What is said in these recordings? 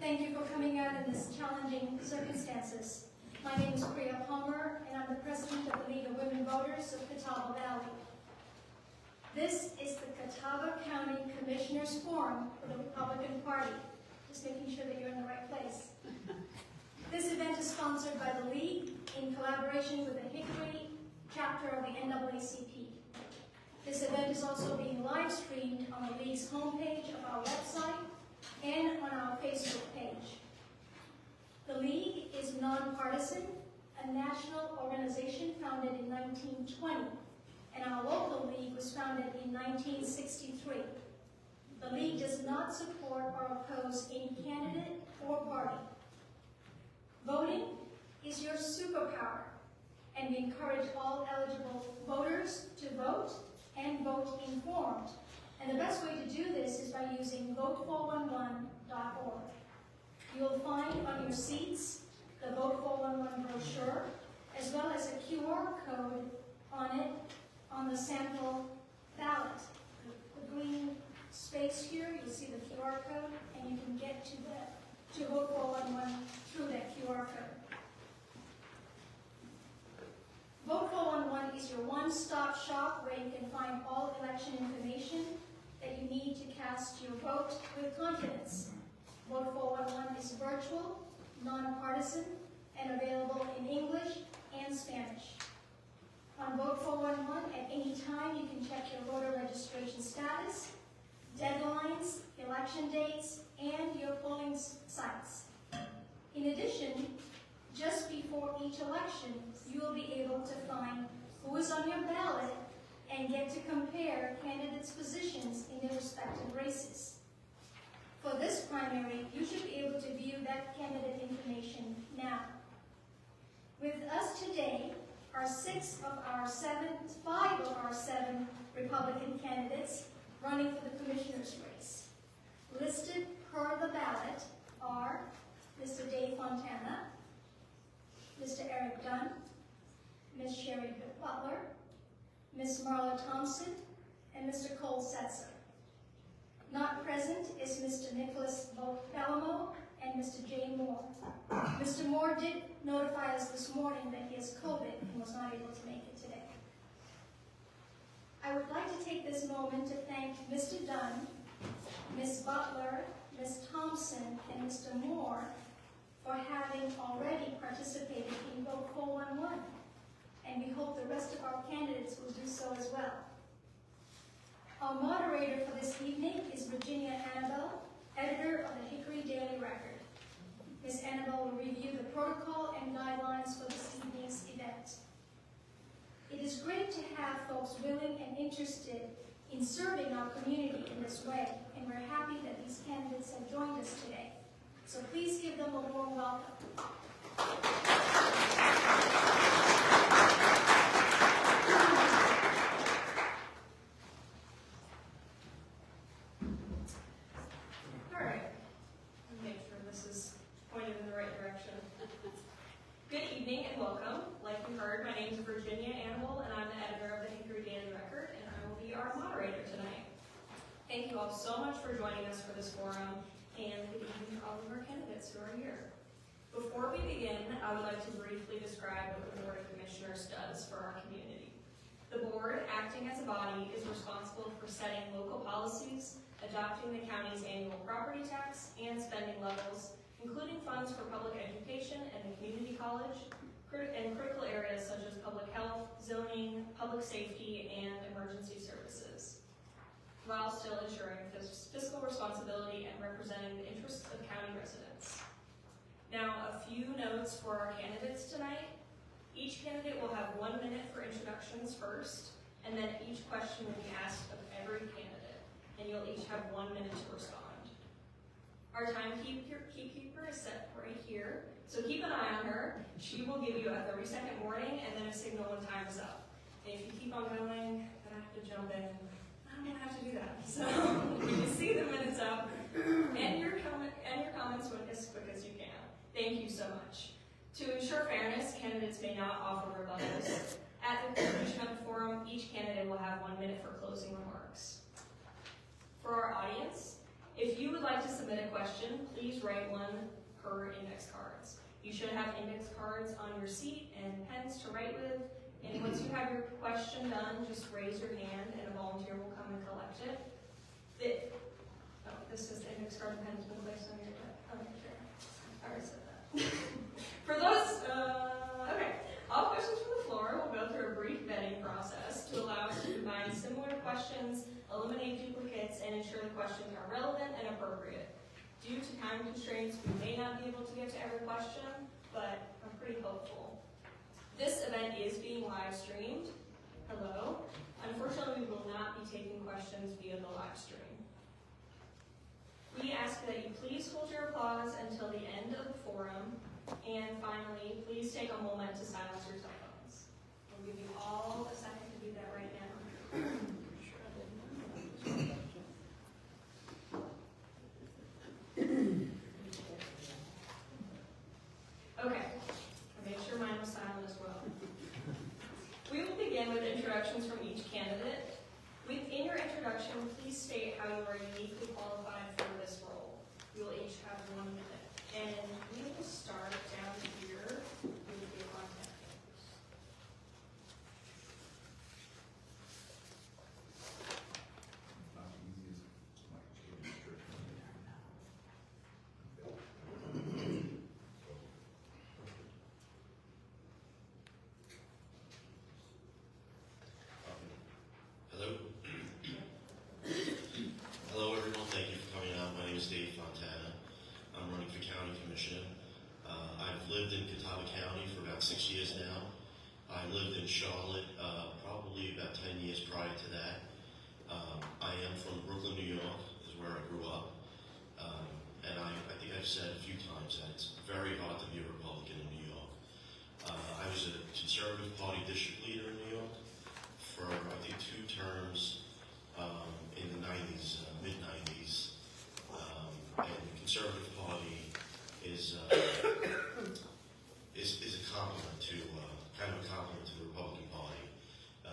Thank you for coming out in this challenging circumstances. My name is Priya Palmer, and I'm the president of the League of Women Voters of Catawba Valley. This is the Catawba County Commissioners Forum for the Republican Party. Just making sure that you're in the right place. This event is sponsored by the League in collaboration with the Hickory chapter of the NAACP. This event is also being live streamed on the League's homepage of our website and on our Facebook page. The League is nonpartisan, a national organization founded in 1920, and our local league was founded in 1963. The League does not support or oppose any candidate or party. Voting is your superpower, and we encourage all eligible voters to vote and vote informed. And the best way to do this is by using vote411.org. You will find on your seats the Vote 411 brochure, as well as a QR code on it on the sample ballot. The green space here, you'll see the QR code, and you can get to Vote 411 through that QR code. Vote 411 is your one-stop shop where you can find all election information that you need to cast your vote with confidence. Vote 411 is virtual, nonpartisan, and available in English and Spanish. On Vote 411, at any time you can check your voter registration status, deadlines, election dates, and your polling sites. In addition, just before each election, you will be able to find who is on your ballot and get to compare candidates' positions in their respective races. For this primary, you should be able to view that candidate information now. With us today are five of our seven Republican candidates running for the commissioner's race. Listed per the ballot are Mr. Dave Fontana, Mr. Eric Dunn, Ms. Sherry Butler, Ms. Marla Thompson, and Mr. Cole Setzer. Not present is Mr. Nicholas Bellomo and Mr. Jay Moore. Mr. Moore did notify us this morning that he has COVID and was not able to make it today. I would like to take this moment to thank Mr. Dunn, Ms. Butler, Ms. Thompson, and Mr. Moore for having already participated in Vote 411, and we hope the rest of our candidates will do so as well. Our moderator for this evening is Virginia Annabelle, editor of the Hickory Daily Record. Ms. Annabelle will review the protocol and guidelines for this evening's event. It is great to have folks willing and interested in serving our community in this way, and we're happy that these candidates have joined us today. So please give them a warm welcome. All right, make sure this is pointed in the right direction. Good evening and welcome. Like you heard, my name is Virginia Annabelle, and I'm the editor of the Hickory Daily Record, and I will be our moderator tonight. Thank you all so much for joining us for this forum, and good evening to all of our candidates who are here. Before we begin, I would like to briefly describe what the Board of Commissioners does for our community. The board, acting as a body, is responsible for setting local policies, adopting the county's annual property tax and spending levels, including funds for public education and the community college, and critical areas such as public health, zoning, public safety, and emergency services, while still ensuring fiscal responsibility and representing the interests of county residents. Now, a few notes for our candidates tonight. Each candidate will have 1 minute for introductions first, and then each question will be asked of every candidate, and you'll each have 1 minute to respond. Our timekeeper is set right here, so keep an eye on her. She will give you a 30-second warning and then a signal when time is up. And if you keep on going, then I have to jump in. I'm gonna have to do that. So you can see the minutes up and your comments as quick as you can. Thank you so much. To ensure fairness, candidates may not offer rebuttals. At the conclusion of the forum, each candidate will have 1 minute for closing remarks. For our audience, if you would like to submit a question, please write one per index cards. You should have index cards on your seat and pens to write with. And once you have your question done, just raise your hand and a volunteer will come and collect it. This is the index card and pen has been placed on your chair. I already said that. For those, okay. All questions from the floor will go through a brief vetting process to allow us to combine similar questions, eliminate duplicates, and ensure the questions are relevant and appropriate. Due to time constraints, we may not be able to get to every question, but I'm pretty hopeful. This event is being live streamed. Hello. Unfortunately, we will not be taking questions via the live stream. We ask that you please hold your applause until the end of the forum. And finally, please take a moment to silence your cell phones. We'll give you all a second to do that right now. Okay, I made sure mine was silent as well. We will begin with introductions from each candidate. Within your introduction, please state how you are uniquely qualified for this role. We will each have 1 minute. And we will start down here with your contact numbers. Hello everyone, thank you for coming out. My name is Dave Fontana. I'm running for County Commissioner. I've lived in Catawba County for about 6 years now. I lived in Charlotte probably about 10 years prior to that. I am from Brooklyn, New York, is where I grew up. And I think I've said a few times that it's very hard to be a Republican in New York. I was a Conservative Party district leader in New York for I think 2 terms in the 90s, mid-90s. And the Conservative Party is a compliment to, kind of a compliment to the Republican Party.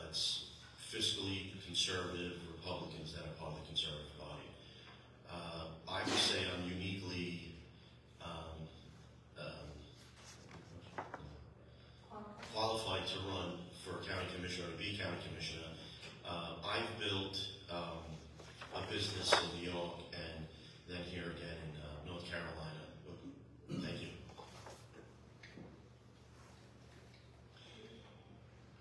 It's fiscally conservative Republicans that are part of the Conservative Party. I would say I'm uniquely qualified to run for County Commissioner, to be County Commissioner. I've built a business in New York and then here again in North Carolina. Thank you.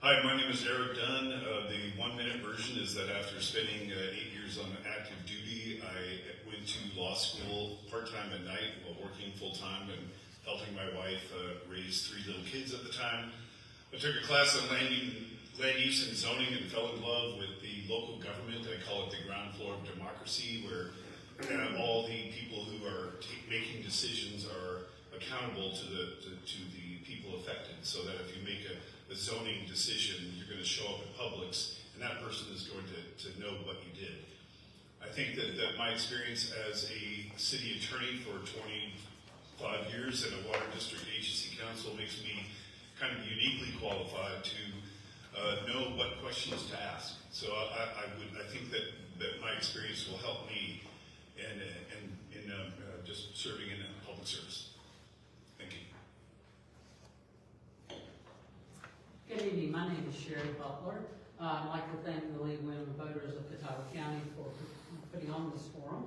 Hi, my name is Eric Dunn. The 1-minute version is that after spending 8 years on active duty, I went to law school part-time at night while working full-time and helping my wife raise 3 little kids at the time. I took a class on land use and zoning and fell in love with the local government. I call it the ground floor of democracy, where all the people who are making decisions are accountable to the people affected, so that if you make a zoning decision, you're going to show up at Publix, and that person is going to know what you did. I think that my experience as a city attorney for 25 years and a water district agency counsel makes me kind of uniquely qualified to know what questions to ask. So I think that my experience will help me in just serving in public service. Thank you. Good evening. My name is Sherry Butler. I'd like to thank the League of Women Voters of Catawba County for putting on this forum.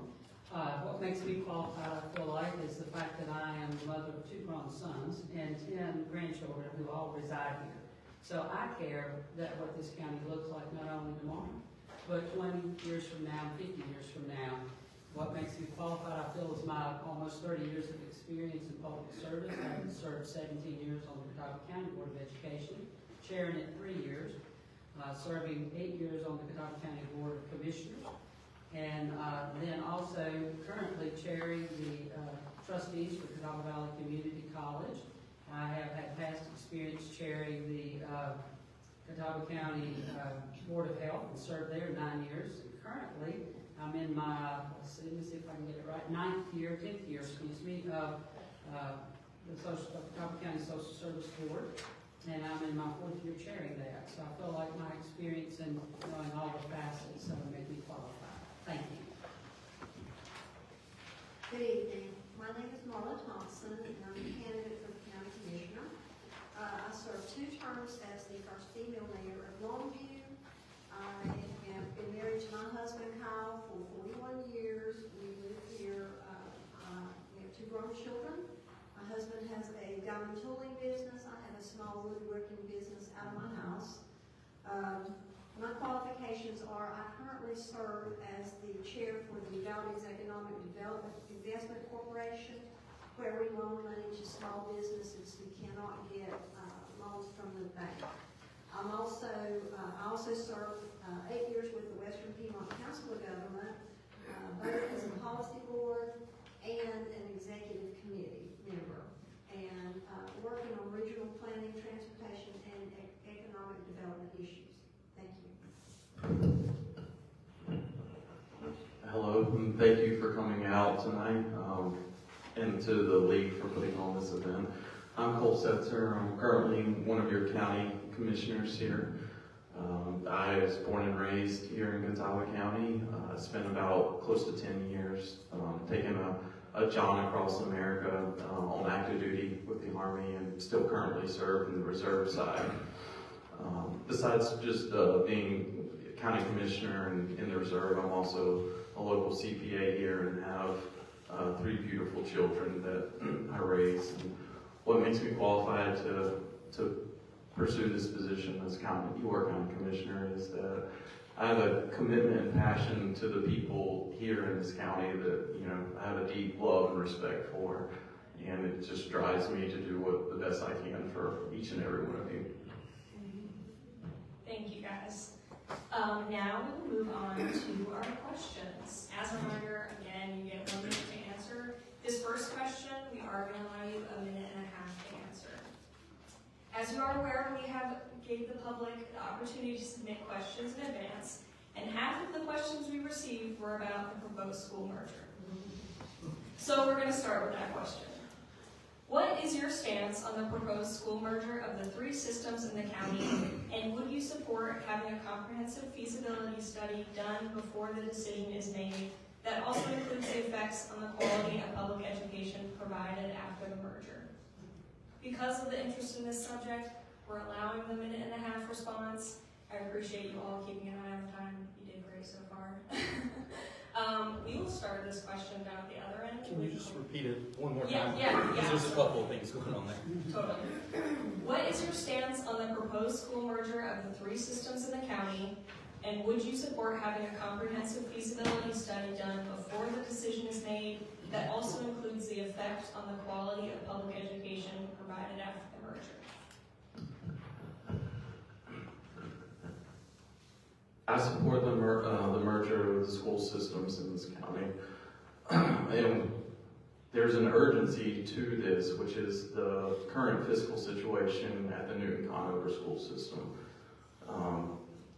What makes me qualified, I feel like, is the fact that I am the mother of 2 grown sons and 10 grandchildren who all reside here. So I care that what this county looks like not only tomorrow, but 20 years from now, 50 years from now. What makes me qualified, I feel, is my almost 30 years of experience in public service. I've served 17 years on the Catawba County Board of Education, chairing it 3 years, serving 8 years on the Catawba County Board of Commissioners, and then also currently chairing the trustees for Catawba Valley Community College. I have had past experience chairing the Catawba County Board of Health and served there 9 years. Currently, I'm in my, let me see if I can get it right, 10th year, of the Catawba County Social Service Board, and I'm in my 4th year chairing that. So I feel like my experience in knowing all the facets make me qualified. Thank you. Good evening. My My name is Marla Thompson, and I'm a candidate for the county commissioner. I served 2 terms as the first female mayor of Longview. I have been married to my husband Kyle for 41 years. We live here. We have 2 grown children. My husband has a diamond tooling business. I have a small woodworking business out of my house. My qualifications are I currently serve as the chair for the Valley's Economic Development Investment Corporation, where we loan money to small businesses who cannot get loans from the bank. I also served 8 years with the Western Piedmont Council of Government, both as a policy board and an executive committee member, and working on regional planning, transportation, and economic development issues. Thank you. Hello, and thank you for coming out tonight, and to the league for putting on this event. I'm Cole Setzer. I'm currently one of your county commissioners here. I was born and raised here in Catawba County. Spent about close to 10 years taking a John across America on active duty with the Army, and still currently serve in the reserve side. Besides just being county commissioner and in the reserve, I'm also a local CPA here and have 3 beautiful children that I raise. And what makes me qualified to pursue this position as your county commissioner is that I have a commitment and passion to the people here in this county that, I have a deep love and respect for, and it just drives me to do the best I can for each and every one of you. Thank you, guys. Now we will move on to our questions. As a reminder, again, you get 1 minute to answer. This first question, we are going to allow you 1.5 minutes to answer. As you are aware, we gave the public the opportunity to submit questions in advance, and half of the questions we received were about the proposed school merger. So we're going to start with that question. What is your stance on the proposed school merger of the 3 systems in the county, and would you support having a comprehensive feasibility study done before the decision is made that also includes the effects on the quality of public education provided after the merger? Because of the interest in this subject, we're allowing the 1.5 minute response. I appreciate you all keeping an eye on the time. You did great so far. We will start this question down at the other end. Can you just repeat it one more Yeah, time? yeah. Because there's a couple of things going on there. Totally. What is your stance on the proposed school merger of the 3 systems in the county, and would you support having a comprehensive feasibility study done before the decision is made that also includes the effect on the quality of public education provided after the merger? I support the merger of the school systems in this county. And there's an urgency to this, which is the current fiscal situation at the Newton-Conover school system.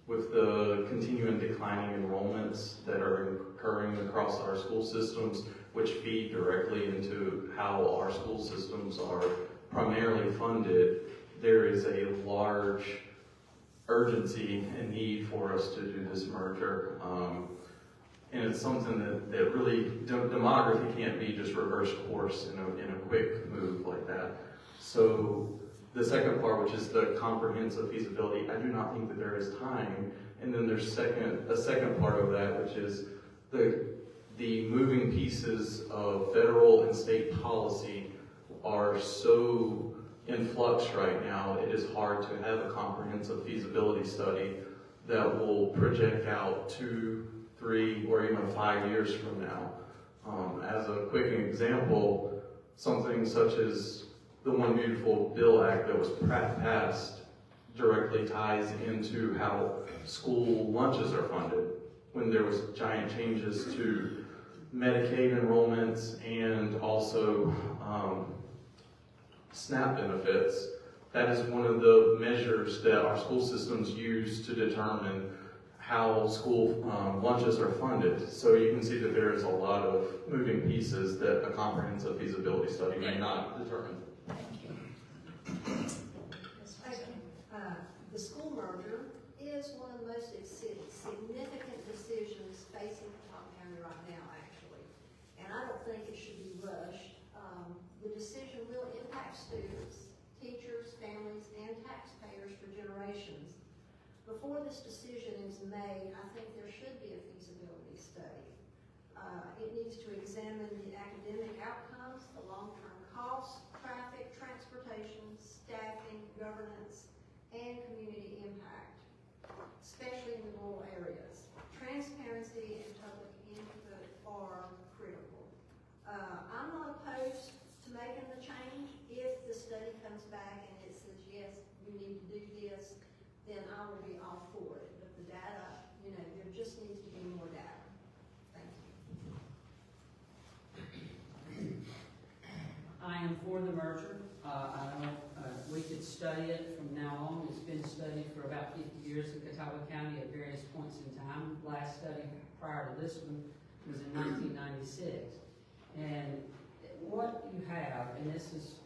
With the continuing declining enrollments that are occurring across our school systems, which feed directly into how our school systems are primarily funded, there is a large urgency and need for us to do this merger. And it's something that really, demography can't be just reverse course in a quick move like that. So the second part, which is the comprehensive feasibility, I do not think that there is time. And then there's a second part of that, which is the moving pieces of federal and state policy are so in flux right now. It is hard to have a comprehensive feasibility study that will project out 2, 3, or even 5 years from now. As a quick example, something such as the One Beautiful Bill Act that was passed directly ties into how school lunches are funded. When there was giant changes to Medicaid enrollments and also SNAP benefits, that is one of the measures that our school systems use to determine how school lunches are funded. So you can see that there is a lot of moving pieces that a comprehensive feasibility study may not determine. Thank you. The school merger is one of the most significant decisions facing Catawba County right now, actually. And I don't think it should be rushed. situations. Before this decision is made, I think there should be a feasibility study. It needs to examine the academic outcomes, the long-term costs, traffic, transportation, staffing, governance, and community impact, especially in the rural areas. Transparency and public input are critical. I'm not opposed to making the change. If the study comes back and it says, yes, you need to do this, then I will be all for it. But the data, there just needs to be more data. Thank you. I am for the merger. We could study it from now on. It's been studied for about 50 years in Catawba County at various points in time. Last study prior to this one was in 1996. And what you have, and this is,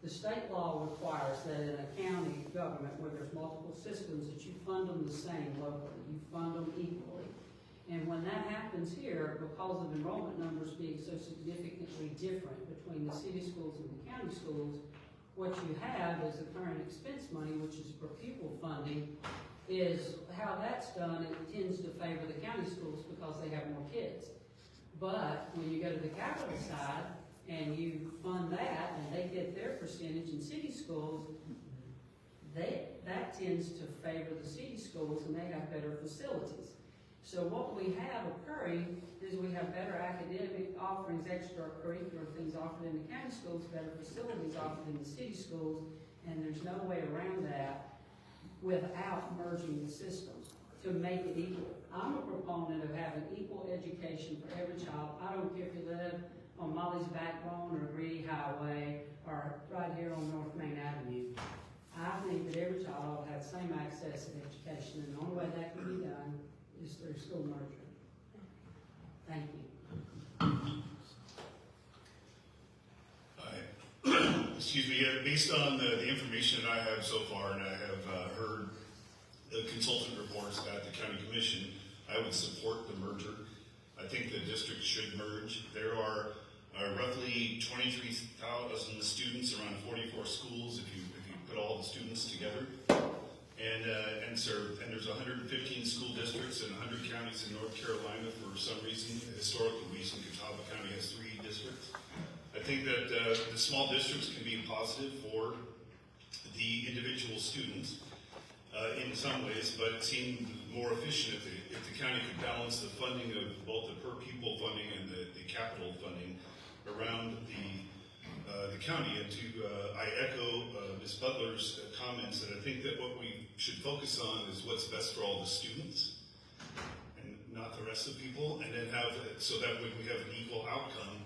the state law requires that in a county government where there's multiple systems that you fund them the same locally. You fund them equally. And when that happens here, because of enrollment numbers being so significantly different between the city schools and the county schools, what you have is the current expense money, which is per pupil funding, is how that's done. It tends to favor the county schools because they have more kids. But when you go to the capital side and you fund that and they get their percentage in city schools, that tends to favor the city schools and they have better facilities. So what we have occurring is we have better academic offerings, extracurricular things offered in the county schools, better facilities offered in the city schools, and there's no way around that without merging the systems to make it equal. I'm a proponent of having equal education for every child. I don't care if you live on Molly's Backbone or Greedy Highway or right here on North Main Avenue. I think that every child ought to have the same access to education, and the only way that can be done is through school merger. Thank you. Excuse me, based on the information that I have so far, and I have heard the consultant reports at the county commission, I would support the merger. I think the districts should merge. There are roughly 23,000 students, around 44 schools if you put all the students together. And there's 115 school districts and 100 counties in North Carolina. For some reason, historical reason, Catawba County has 3 districts. I think that the small districts can be positive for the individual students in some ways, but it seemed more efficient if the county could balance the funding of both the per pupil funding and the capital funding around the county. And I echo Ms. Butler's comments that I think that what we should focus on is what's best for all the students and not the rest of the people, and then have so that we have an equal outcome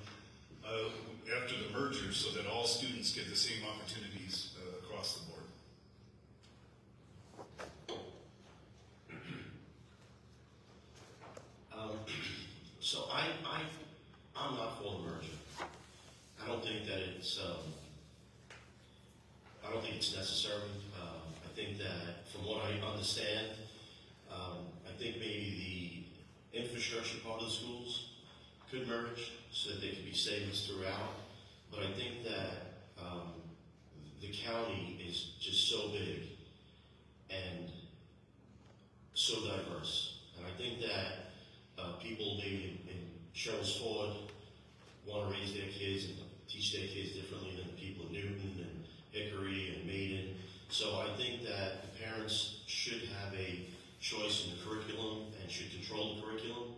after the merger, so that all students get the same opportunities across the board. So I'm not for the merger. I don't think that it's necessary. I think that from what I understand, I think maybe the infrastructure part of the schools could merge so that there could be savings throughout. But I think that the county is just so big and so diverse. And I think that people maybe in Sherrills Ford want to raise their kids and teach their kids differently than the people in Newton and Hickory and Maiden. So I think that the parents should have a choice in the curriculum and should control the curriculum.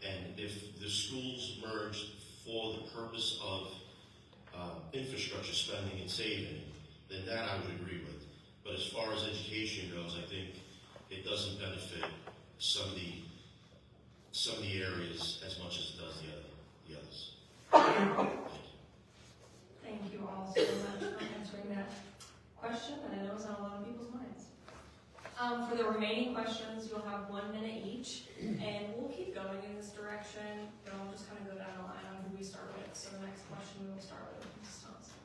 And if the schools merged for the purpose of infrastructure spending and saving, then that I would agree with. But as far as education goes, I think it doesn't benefit some of the areas as much as it does the others. Thank you all so much for answering that question that I know is on a lot of people's minds. For the remaining questions, you'll have 1 minute each, and we'll keep going in this direction, but I'll just kind of go down the line on who we start with. So the next question we will start with Mrs. Thompson.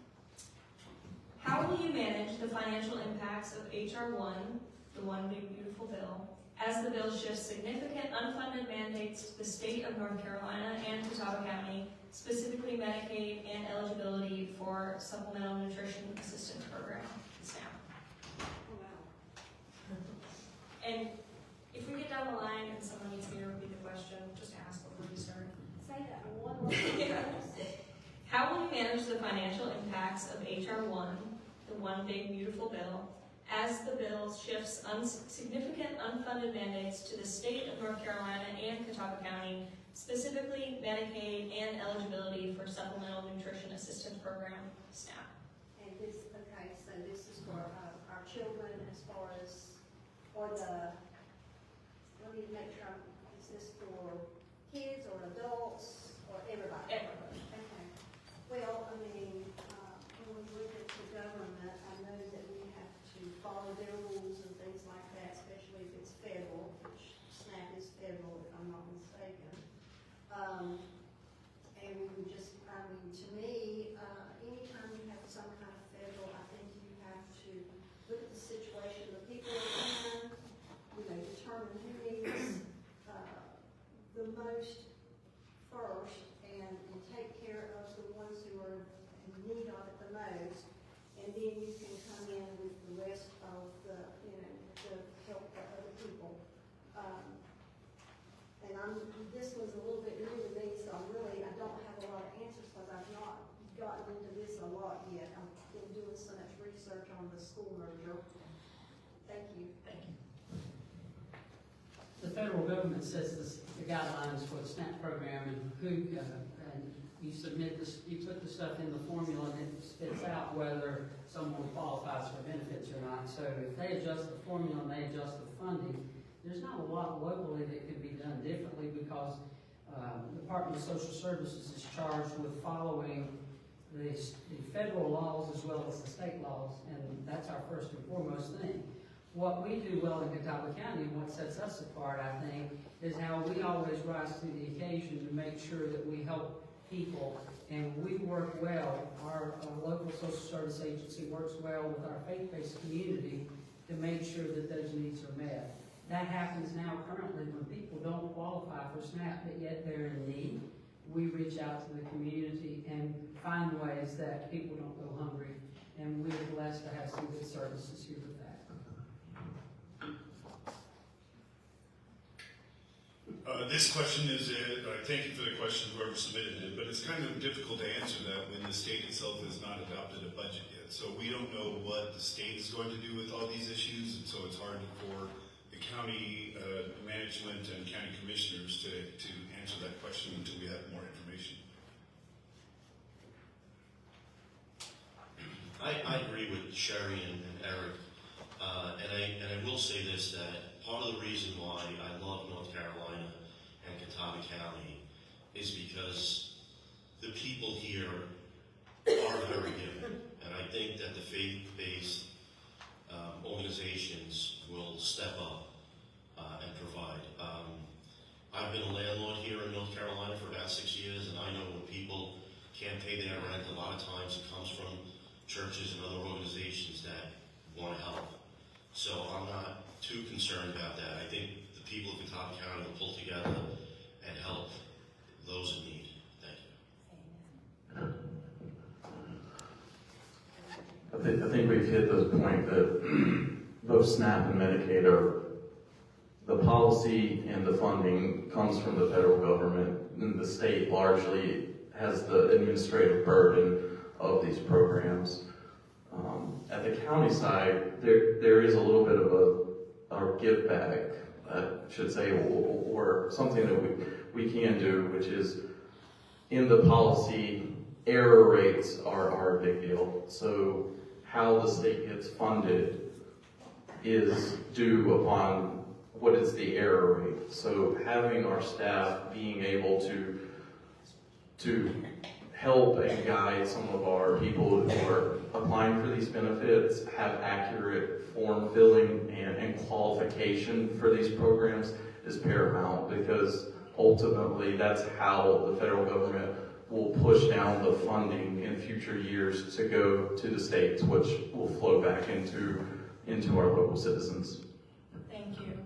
How will you manage the financial impacts of H.R. 1, the One Big Beautiful Bill, as the bill shifts significant unfunded mandates to the state of North Carolina and Catawba County, specifically Medicaid and eligibility for supplemental nutrition assistance program? SNAP. And if we get down the line and someone needs me to repeat the question, just ask before you start. Say that one more time. How will you manage the financial impacts of HR 1, the one big beautiful bill, as the bill shifts significant unfunded mandates to the state of North Carolina and Catawba County, specifically Medicaid and eligibility for Supplemental Nutrition Assistance Program, SNAP? And this, okay, so this is for our children as far as, or let me make sure, is this for kids or adults or everybody? Everybody. Okay. Well, I mean, when we look at the government, I know that we have to follow their rules and things like that, especially if it's federal, which SNAP is federal, if I'm not mistaken. And we would just, I mean, to me, anytime you have some kind of federal, I think you have to look at the situation, the people in, determine who needs the most first and take care of the ones who are in need of it the most. And then you can come in with the rest of the, to help the other people. And this one's a little bit new to me, so I don't have a lot of answers because I've not gotten into this a lot yet. I've been doing so much research on the school merger. Thank you. Thank you. The federal government sets the guidelines for the SNAP program and who, and you submit this, you put the stuff in the formula and it spits out whether someone qualifies for benefits or not. So if they adjust the formula and they adjust the funding, there's not a lot locally that could be done differently because the Department of Social Services is charged with following the federal laws as well as the state laws, and that's our first and foremost thing. What we do well in Catawba County, and what sets us apart, I think, is how we always rise to the occasion to make sure that we help people, and we work well. Our local social service agency works well with our faith-based community to make sure that those needs are met. That happens now currently when people don't qualify for SNAP, but yet they're in need. We reach out to the community and find ways that people don't go hungry, and we're blessed to have some good services here with that. This question is, thank you for the question, whoever submitted it, but it's kind of difficult to answer that when the state itself has not adopted a budget yet. So we don't know what the state is going to do with all these issues, and so it's hard for the county management and county commissioners to answer that question until we have more information. I agree with Sherry and Eric, and I will say this, that part of the reason why I love North Carolina and Catawba County is because the people here are very giving, and I think that the faith-based organizations will step up and provide. I've been a landlord here in North Carolina for about 6 years, and I know when people can't pay their rent, a lot of times it comes from churches and other organizations that want to help. So I'm not too concerned about that. I think the people of Catawba County will pull together and help those in need. Thank you. I think we've hit the point that both SNAP and Medicaid are, the policy and the funding comes from the federal government, and the state largely has the administrative burden of these programs. At the county side, there is a little bit of a give back, I should say, or something that we can do, which is in the policy, error rates are a big deal. So how the state gets funded is due upon what is the error rate. So having our staff being able to help and guide some of our people who are applying for these benefits, have accurate form filling and qualification for these programs is paramount, because ultimately that's how the federal government will push down the funding in future years to go to the states, which will flow back into our local citizens. Thank you.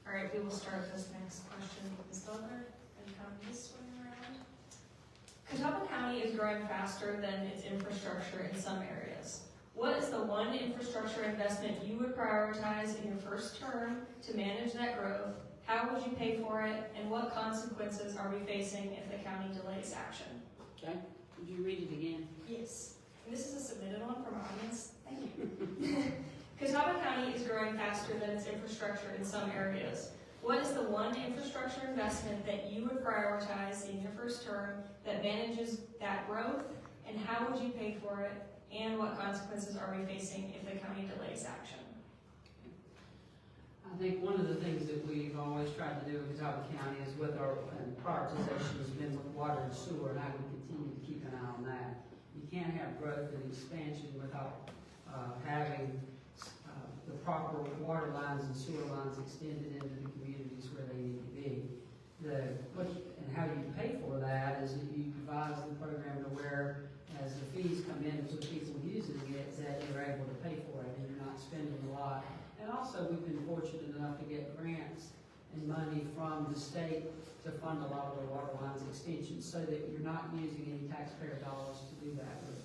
All right, we will start this next question with Ms. Butler and come this way around. Catawba County is growing faster than its infrastructure in some areas. What is the one infrastructure investment you would prioritize in your first term to manage that growth? How would you pay for it? And what consequences are we facing if the county delays action? Okay, would you read it again? Yes. And this is a submitted one from our audience. Thank you. Catawba County is growing faster than its infrastructure in some areas. What is the one infrastructure investment that you would prioritize in your first term that manages that growth? And how would you pay for it? And what consequences are we facing if the county delays action? I think one of the things that we've always tried to do in Catawba County is with our prioritization has been with water and sewer, and I would continue to keep an eye on that. You can't have growth and expansion without having the proper water lines and sewer lines extended into the communities where they need to be. And how you pay for that is that you devise the program to where, as the fees come in to people using it, that you're able to pay for it and you're not spending a lot. And also, we've been fortunate enough to get grants and money from the state to fund a lot of the water lines extensions so that you're not using any taxpayer dollars to do that with.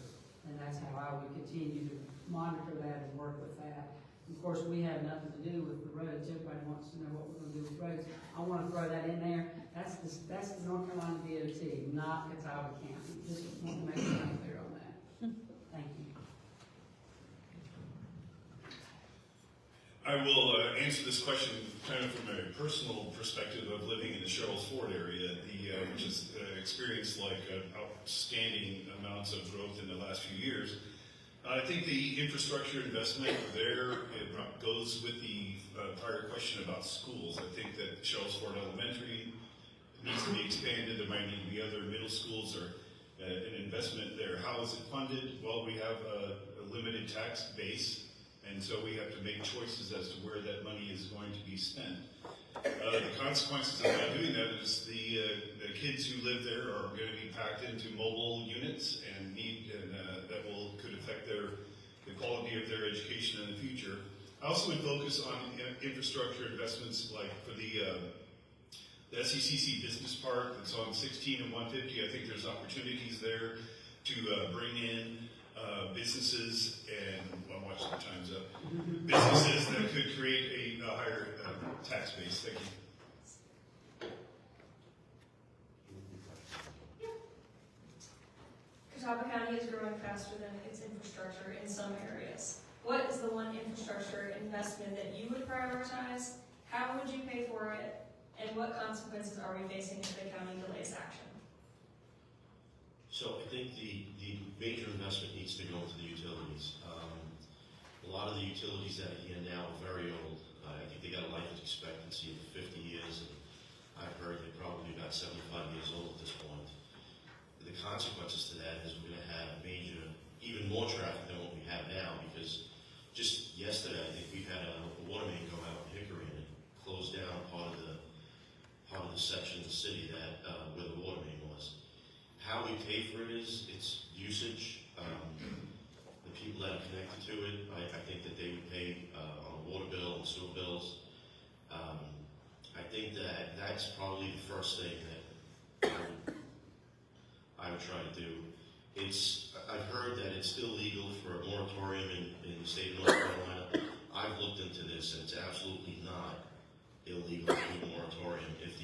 And that's how I would continue to monitor that and work with that. Of course, we have nothing to do with the roads. Everybody wants to know what we're going to do with roads. I want to throw that in there. That's the North Carolina DOT, not Catawba County. Just want to make sure I'm clear on that. Thank you. I will answer this question kind of from a personal perspective of living in the Sherrills Ford area, which has experienced like outstanding amounts of growth in the last few years. I think the infrastructure investment there goes with the prior question about schools. I think that Sherrills Ford Elementary needs to be expanded. There might need to be other middle schools or an investment there. How is it funded? Well, we have a limited tax base, and so we have to make choices as to where that money is going to be spent. The consequences of not doing that is the kids who live there are going to be packed into mobile units and that could affect the quality of their education in the future. I also would focus on infrastructure investments like for the SECC Business Park that's on 16 and 150. I think there's opportunities there to bring in businesses and, well, watch the time's up, businesses that could create a higher tax base. Thank you. Catawba County is growing faster than its infrastructure in some areas. What is the one infrastructure investment that you would prioritize? How would you pay for it? And what consequences are we facing if the county delays action? So I think the major investment needs to go into the utilities. A lot of the utilities that are here now are very old. I think they got a life expectancy of 50 years, and I've heard they're probably about 75 years old at this point. The consequences to that is we're going to have even more traffic than what we have now, because just yesterday I think we had a water main go out in Hickory and it closed down part of the section of the city that where the water main was. How we pay for it is it's usage. The people that are connected to it, I think that they would pay on the water bill and sewer bills. I think that that's probably the first thing that I would try to do. I've heard that it's still legal for a moratorium in the state of North Carolina. I've looked into this, and it's absolutely not illegal to do a moratorium if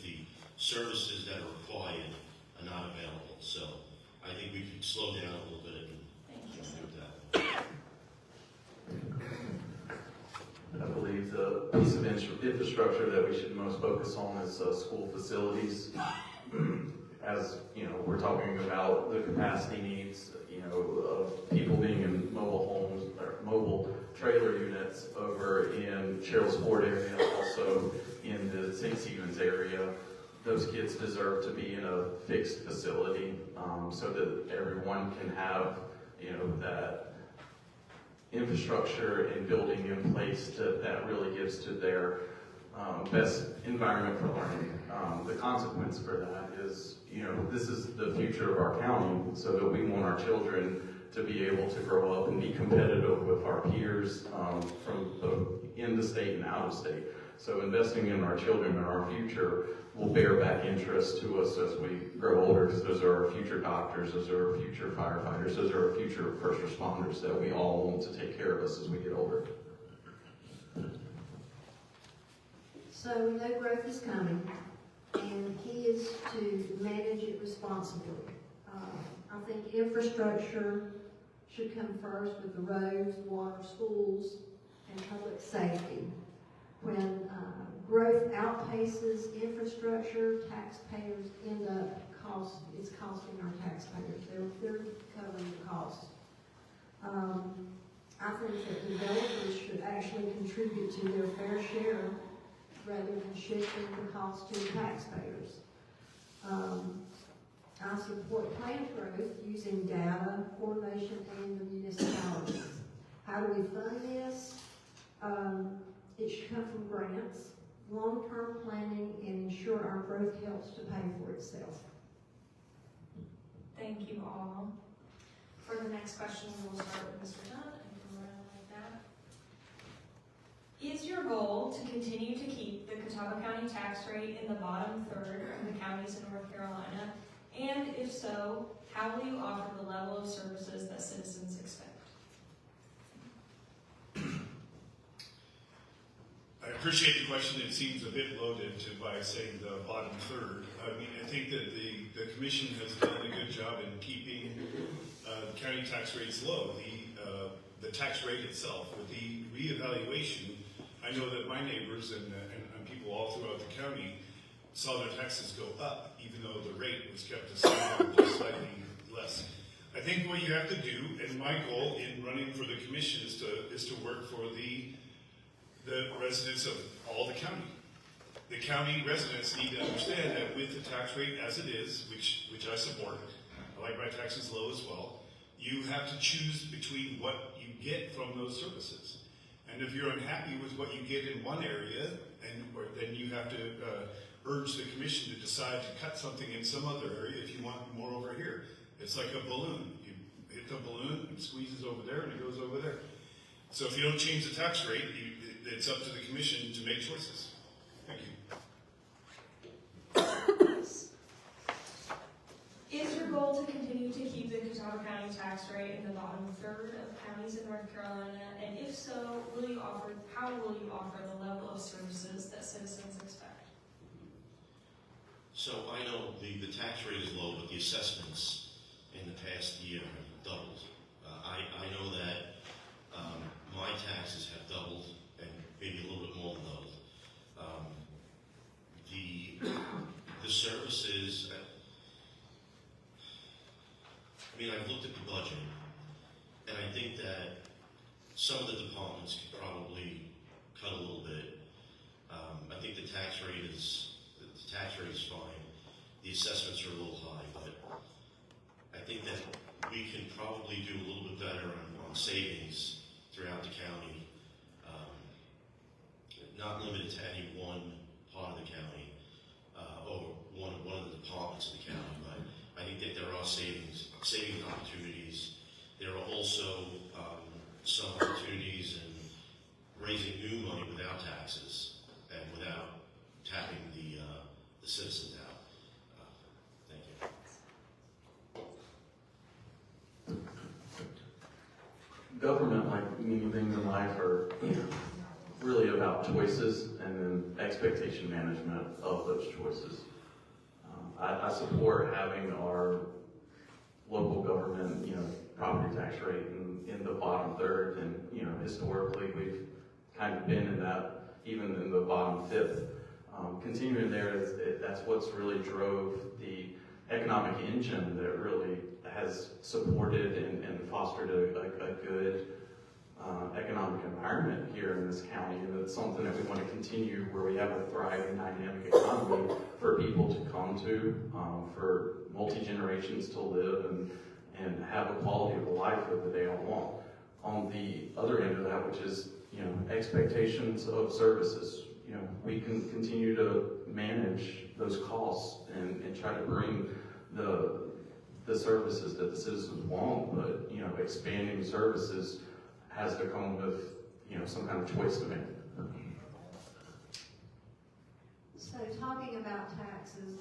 the services that are required are not available. So I think we could slow down a little bit and do that. I believe the piece of infrastructure that we should most focus on is school facilities. As you know, we're talking about the capacity needs, of people being in mobile homes or mobile trailer units over in Sherrills Ford area, also in the St. Stephen's area. Those kids deserve to be in a fixed facility so that everyone can have, that infrastructure and building in place that really gives to their best environment for learning. The consequence for that is, this is the future of our county, so that we want our children to be able to grow up and be competitive with our peers from in the state and out of state. So investing in our children and our future will bear back interest to us as we grow older, because those are our future doctors, those are our future firefighters, those are our future first responders that we all want to take care of us as we get older. So we know growth is coming, and key is to manage it responsibly. I think infrastructure should come first with the roads, water, schools, and public safety. When growth outpaces infrastructure, taxpayers end up it's costing our taxpayers. They're covering the cost. I think that developers should actually contribute to their fair share rather than shifting the cost to taxpayers. I support planned growth using data, coordination, and the municipalities. How do we fund this? It should come from grants, long-term planning, and ensure our growth helps to pay for itself. Thank you all. For the next question, we'll start with Mr. Dunn, and we'll run like that. Is your goal to continue to keep the Catawba County tax rate in the bottom third of the counties in North Carolina? And if so, how will you offer the level of services that citizens expect? I appreciate the question. It seems a bit loaded by saying the bottom third. I mean, I think that the commission has done a good job in keeping the county tax rates low. The tax rate itself, with the reevaluation, I know that my neighbors and people all throughout the county saw their taxes go up, even though the rate was kept the same, just slightly less. I think what you have to do, and my goal in running for the commission, is to work for the residents of all the county. The county residents need to understand that with the tax rate as it is, which I support, I like my taxes low as well, you have to choose between what you get from those services. And if you're unhappy with what you get in one area, then you have to urge the commission to decide to cut something in some other area if you want more over here. It's like a balloon. You hit the balloon, it squeezes over there, and it goes over there. So if you don't change the tax rate, it's up to the commission to make choices. Thank you. Is your goal to continue to keep the Catawba County tax rate in the bottom third of counties in North Carolina? And if so, how will you offer the level of services that citizens expect? So I know the tax rate is low, but the assessments in the past year have doubled. I know that my taxes have doubled, and maybe a little bit more than doubled. The services, I mean, I've looked at the budget, and I think that some of the departments could probably cut a little bit. I think the tax rate is fine. The assessments are a little high, but I think that we can probably do a little bit better on savings throughout the county, not limited to any one part of the county or one of the departments of the county, but I think that there are saving opportunities. There are also some opportunities in raising new money without taxes and without tapping the citizens out. Thank you. Government, like many things in life, are really about choices and then expectation management of those choices. I support having our local government, property tax rate in the bottom third, and historically we've kind of been in that, even in the bottom fifth. Continuing there, that's what's really drove the economic engine that really has supported and fostered a good economic environment here in this county, and it's something that we want to continue, where we have a thriving, dynamic economy for people to come to, for multi-generations to live and have a quality of life that they all want. On the other end of that, which is expectations of services, we can continue to manage those costs and try to bring the services that the citizens want, but expanding services has to come with some kind of choice to make. So talking about taxes,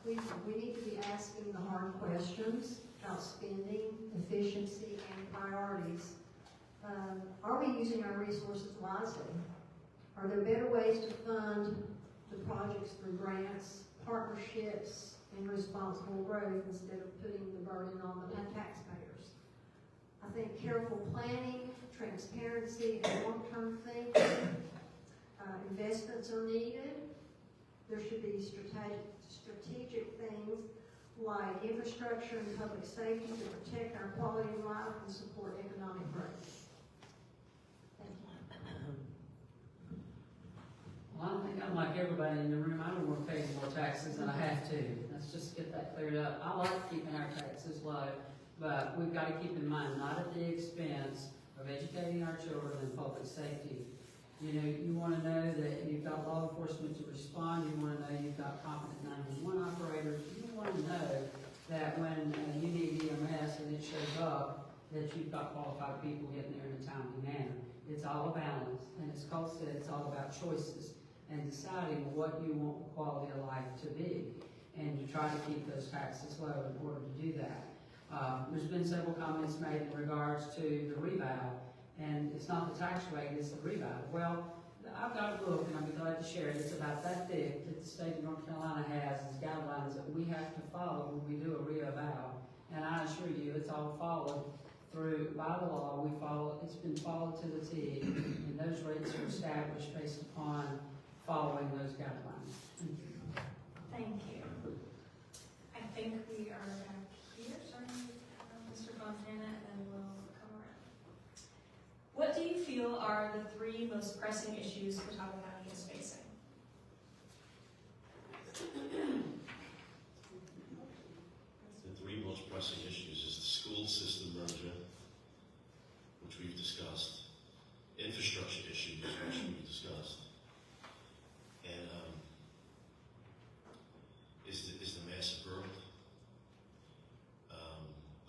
we need to be asking the hard questions about spending, efficiency, and priorities. Are we using our resources wisely? Are there better ways to fund the projects through grants, partnerships, and responsible growth instead of putting the burden on the taxpayers? I think careful planning, transparency, and long-term thinking, investments are needed. There should be strategic things like infrastructure and public safety to protect our quality of life and support economic growth. Thank you. Well, I think I'm like everybody in the room, I don't want to pay any more taxes than I have to. Let's just get that cleared up. I like keeping our taxes low, but we've got to keep in mind, not at the expense of educating our children and public safety. You know, you want to know that you've got law enforcement to respond. You want to know you've got competent 911 operators. You want to know that when you need EMS and it shows up, that you've got qualified people getting there in a timely manner. It's all a balance, and as Cole said, it's all about choices and deciding what you want the quality of life to be, and you try to keep those taxes low in order to do that. There's been several comments made in regards to the revow, and it's not the tax rate, it's the revow. Well, I've got a book, and I'll be glad to share it. It's about that thick that the state of North Carolina has as guidelines that we have to follow when we do a revow. And I assure you, it's all followed through by the law. We follow, it's been followed to the T, and those rates are established based upon following those guidelines. Thank you. Thank you. I think we are back here, starting with Mr. Fontana, and then we'll come around. What do you feel are the three most pressing issues Catawba County is facing? The three most pressing issues is the school system merger, which we've discussed, infrastructure issues, which we've discussed, and is the massive growth.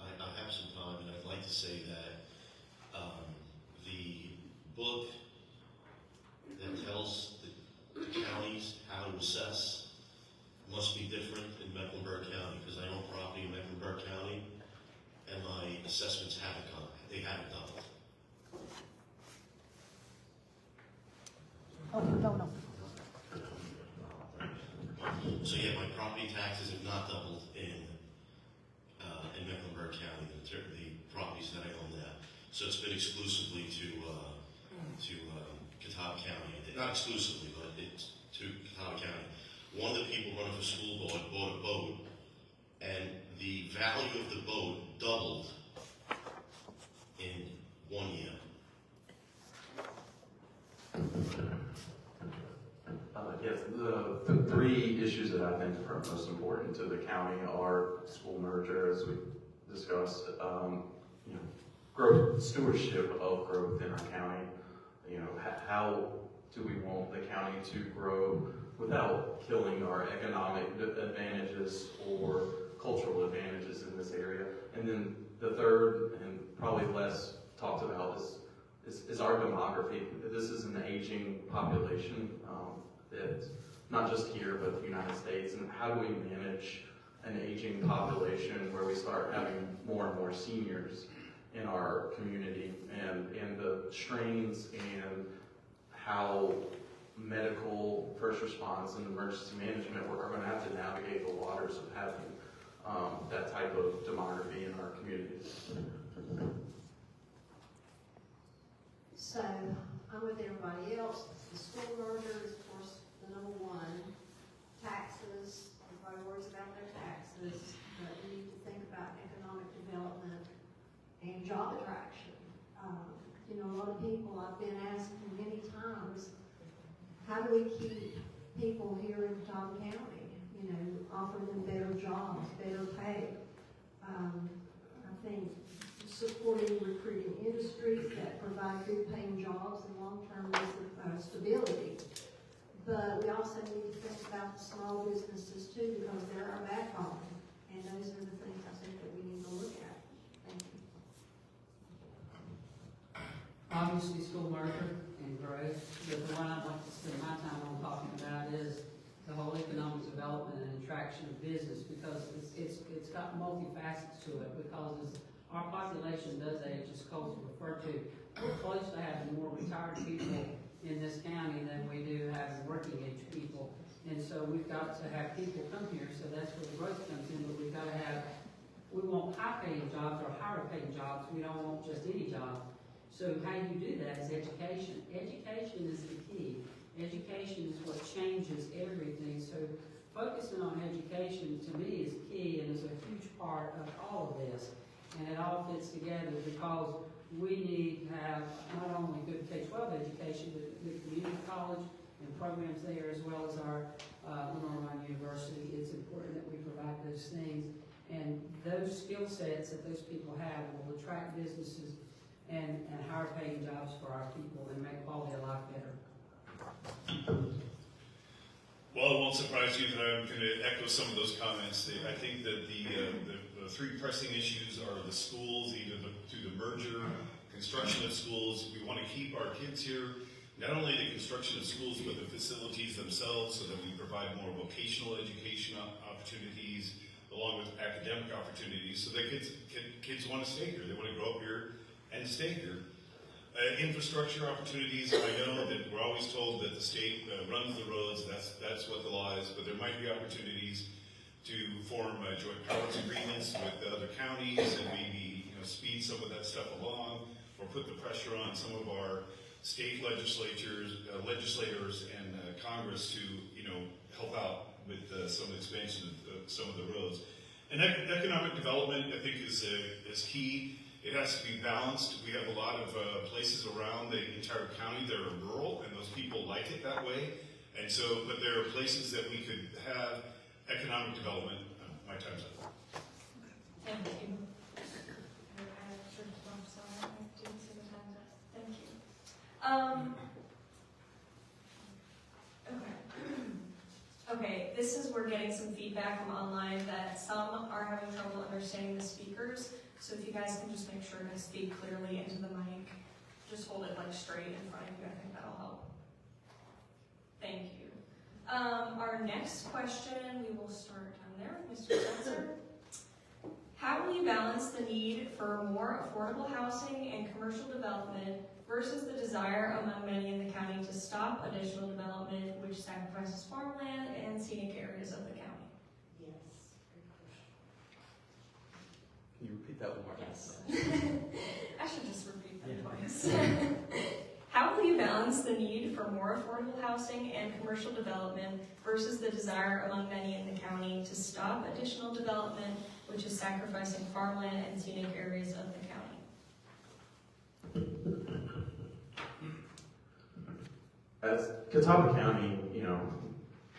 I have some time, and I'd like to say that the book that tells the counties how to assess must be different in Mecklenburg County, because I own property in Mecklenburg County, and my assessments haven't gone, they haven't doubled. So yeah, my property taxes have not doubled in Mecklenburg County, the properties that I own there. So it's been exclusively to Catawba County. Not exclusively, but it's to Catawba County. One of the people running for school board bought a boat, and the value of the boat doubled in 1 year. Yes, the three issues that I think are most important to the county are school merger, as we discussed, growth, stewardship of growth in our county. How do we want the county to grow without killing our economic advantages or cultural advantages in this area? And then the third, and probably less talked about, is our demography. This is an aging population, that not just here, but the United States. And how do we manage an aging population where we start having more and more seniors in our community, and the strains and how medical, first response, and emergency management are going to have to navigate the waters of having that type of demography in our community. So, I'm with everybody else. The school merger is, of course, the number one. Taxes, everybody worries about their taxes, but we need to think about economic development and job attraction. A lot of people, I've been asking many times, how do we keep people here in Catawba County? Offer them better jobs, better pay. I think supporting recruiting industries that provide good paying jobs and long-term stability. But we also need to think about the small businesses too, because they're our backbone. And those are the things I think that we need to look at. Thank you. Obviously, school merger and growth, but the one I'd like to spend my time on talking about is the whole economic development and attraction of business, because it's got multifacets to it, because as our population does age, as Cole's referred to, we're close to having more retired people in this county than we do having working age people. And so we've got to have people come here, so that's where the growth comes in, but we've got to have, we want high-paying jobs or higher-paying jobs, we don't want just any job. So how you do that is education. Education is the key. Education is what changes everything. So focusing on education to me is key and is a huge part of all of this. And it all fits together because we need to have not only good K-12 education, but good community college and programs there, as well as our Lenore University. It's important that we provide those things. And those skill sets that those people have will attract businesses and higher paying jobs for our people and make quality of life better. Well, it won't surprise you that I'm going to echo some of those comments. I think that the three pressing issues are the schools, either through the merger, construction of schools. We want to keep our kids here, not only the construction of schools, but the facilities themselves, so that we provide more vocational education opportunities, along with academic opportunities, so that kids want to stay here. They want to grow up here and stay here. Infrastructure opportunities, I know that we're always told that the state runs the roads, that's what the law is, but there might be opportunities to form joint powers agreements with other counties and maybe speed some of that stuff along, or put the pressure on some of our state legislators and Congress to help out with some expansion of some of the roads. And economic development, I think, is key. It has to be balanced. We have a lot of places around the entire county that are rural, and those people like it that way. And so, but there are places that we could have economic development. My time's up. Thank you. Thank you. Okay, this is, we're getting some feedback from online that some are having trouble understanding the speakers. So if you guys can just make sure to speak clearly into the mic, just hold it like straight in front of you. I think that'll help. Thank you. Our next question, we will start down there, Mr. Spencer. How will you balance the need for more affordable housing and commercial development versus the desire among many in the county to stop additional development which sacrifices farmland and scenic areas of the county? Can you repeat that one more time? Yes. I should just repeat that twice. How will you balance the need for more affordable housing and commercial development versus the desire among many in the county to stop additional development, which is sacrificing farmland and scenic areas of the county? As Catawba County,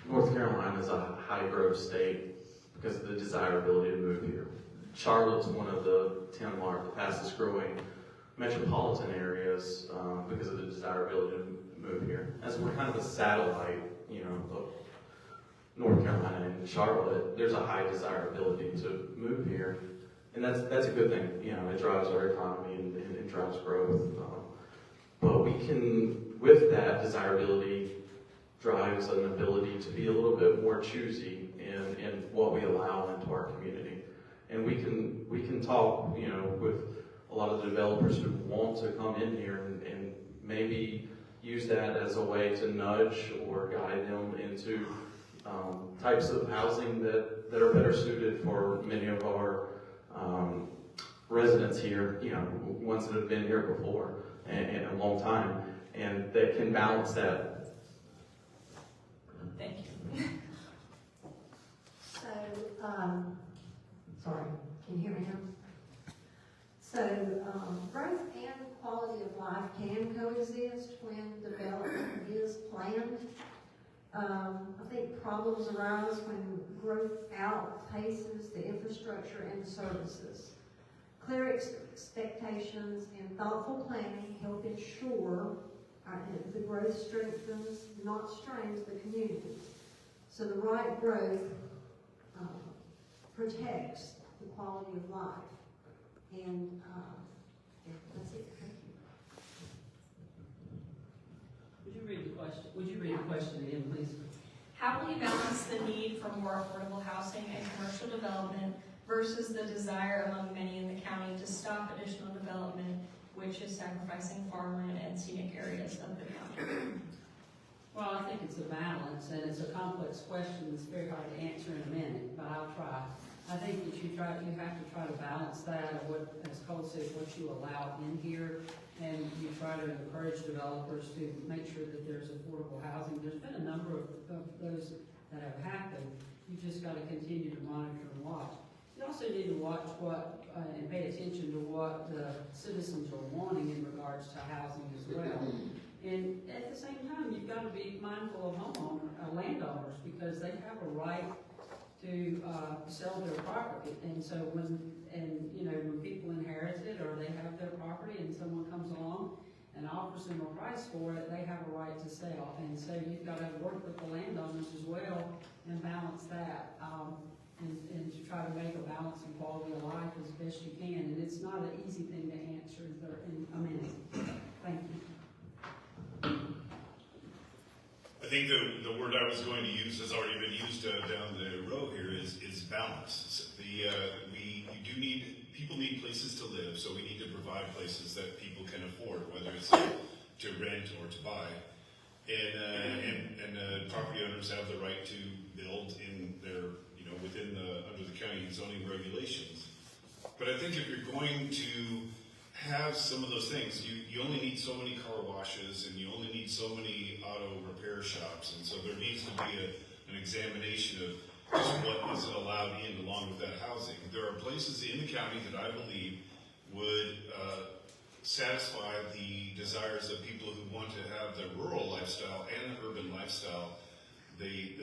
North Carolina is a high growth state because of the desirability to move here. Charlotte's one of the 10 fastest growing metropolitan areas because of the desirability to move here. As we're kind of a satellite, of North Carolina and Charlotte, there's a high desirability to move here, and that's a good thing. It drives our economy and it drives growth. But we can, with that desirability, drives an ability to be a little bit more choosy in what we allow into our community. And we can talk, with a lot of the developers who want to come in here and maybe use that as a way to nudge or guide them into types of housing that are better suited for many of our residents here, ones that have been here before and a long time, and that can balance that. Thank you. So, sorry, can you hear me now? So, growth and quality of life can coexist when development is planned. I think problems arise when growth outpaces the infrastructure and services. Clear expectations and thoughtful planning help ensure the growth strengthens, not strains, the communities. So the right growth protects the quality of life. And that's it. Thank you. Would you read the question again, please? How will you balance the need for more affordable housing and commercial development versus the desire among many in the county to stop additional development, which is sacrificing farmland and scenic areas of the county? Well, I think it's a balance, and it's a complex question that's very hard to answer in a minute, but I'll try. I think that you have to try to balance that, or what, as Cole said, what you allow in here, and you try to encourage developers to make sure that there's affordable housing. There's been a number of those that have happened. You just got to continue to monitor and watch. You also need to watch what, and pay attention to what the citizens are wanting in regards to housing as well. And at the same time, you've got to be mindful of landowners, because they have a right to sell their property. And so when people inherit it, or they have their property and someone comes along and offers them a price for it, they have a right to sell. And so you've got to work with the landowners as well and balance that, and to try to make a balance in quality of life as best you can. And it's not an easy thing to answer in a minute. Thank you. I think the word I was going to use has already been used down the row here is balance. People need places to live, so we need to provide places that people can afford, whether it's to rent or to buy. And property owners have the right to build in their, under the county zoning regulations. But I think if you're going to have some of those things, you only need so many car washes, and you only need so many auto repair shops, and so there needs to be an examination of just what is allowed in along with that housing. There are places in the county that I believe would satisfy the desires of people who want to have the rural lifestyle and the urban lifestyle. The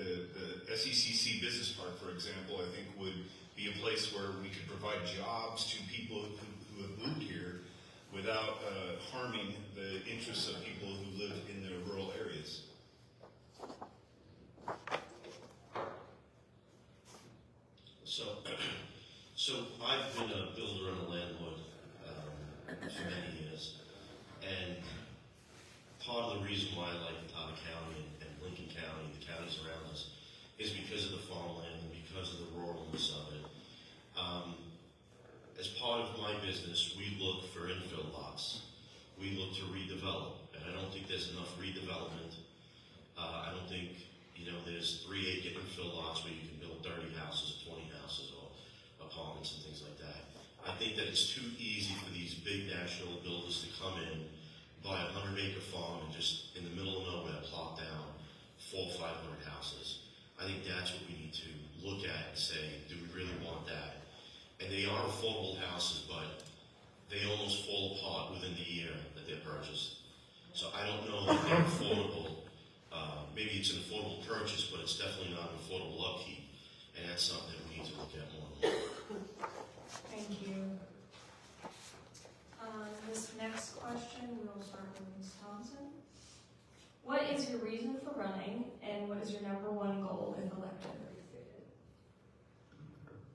SECC Business Park, for example, I think would be a place where we could provide jobs to people who have moved here without harming the interests of people who live in the rural areas. So I've been a builder and a landlord for many years, and part of the reason why I like Catawba County and Lincoln County, the counties around us, is because of the farmland and because of the ruralness of it. As part of my business, we look for infill lots. We look to redevelop, and I don't think there's enough redevelopment. I don't think, there's 3-acre infill lots where you can build 30 houses, 20 houses, or apartments and things like that. I think that it's too easy for these big national builders to come in, buy a 100-acre farm, and just in the middle of nowhere plop down 400 or 500 houses. I think that's what we need to look at and say, do we really want that? And they are affordable houses, but they almost fall apart within the year that they're purchased. So I don't know if they're affordable. Maybe it's an affordable purchase, but it's definitely not an affordable upkeep. And that's something that we need to look at more and more. Thank you. This next question, we'll start with Ms. Thompson. What is your reason for running, and what is your number one goal if elected?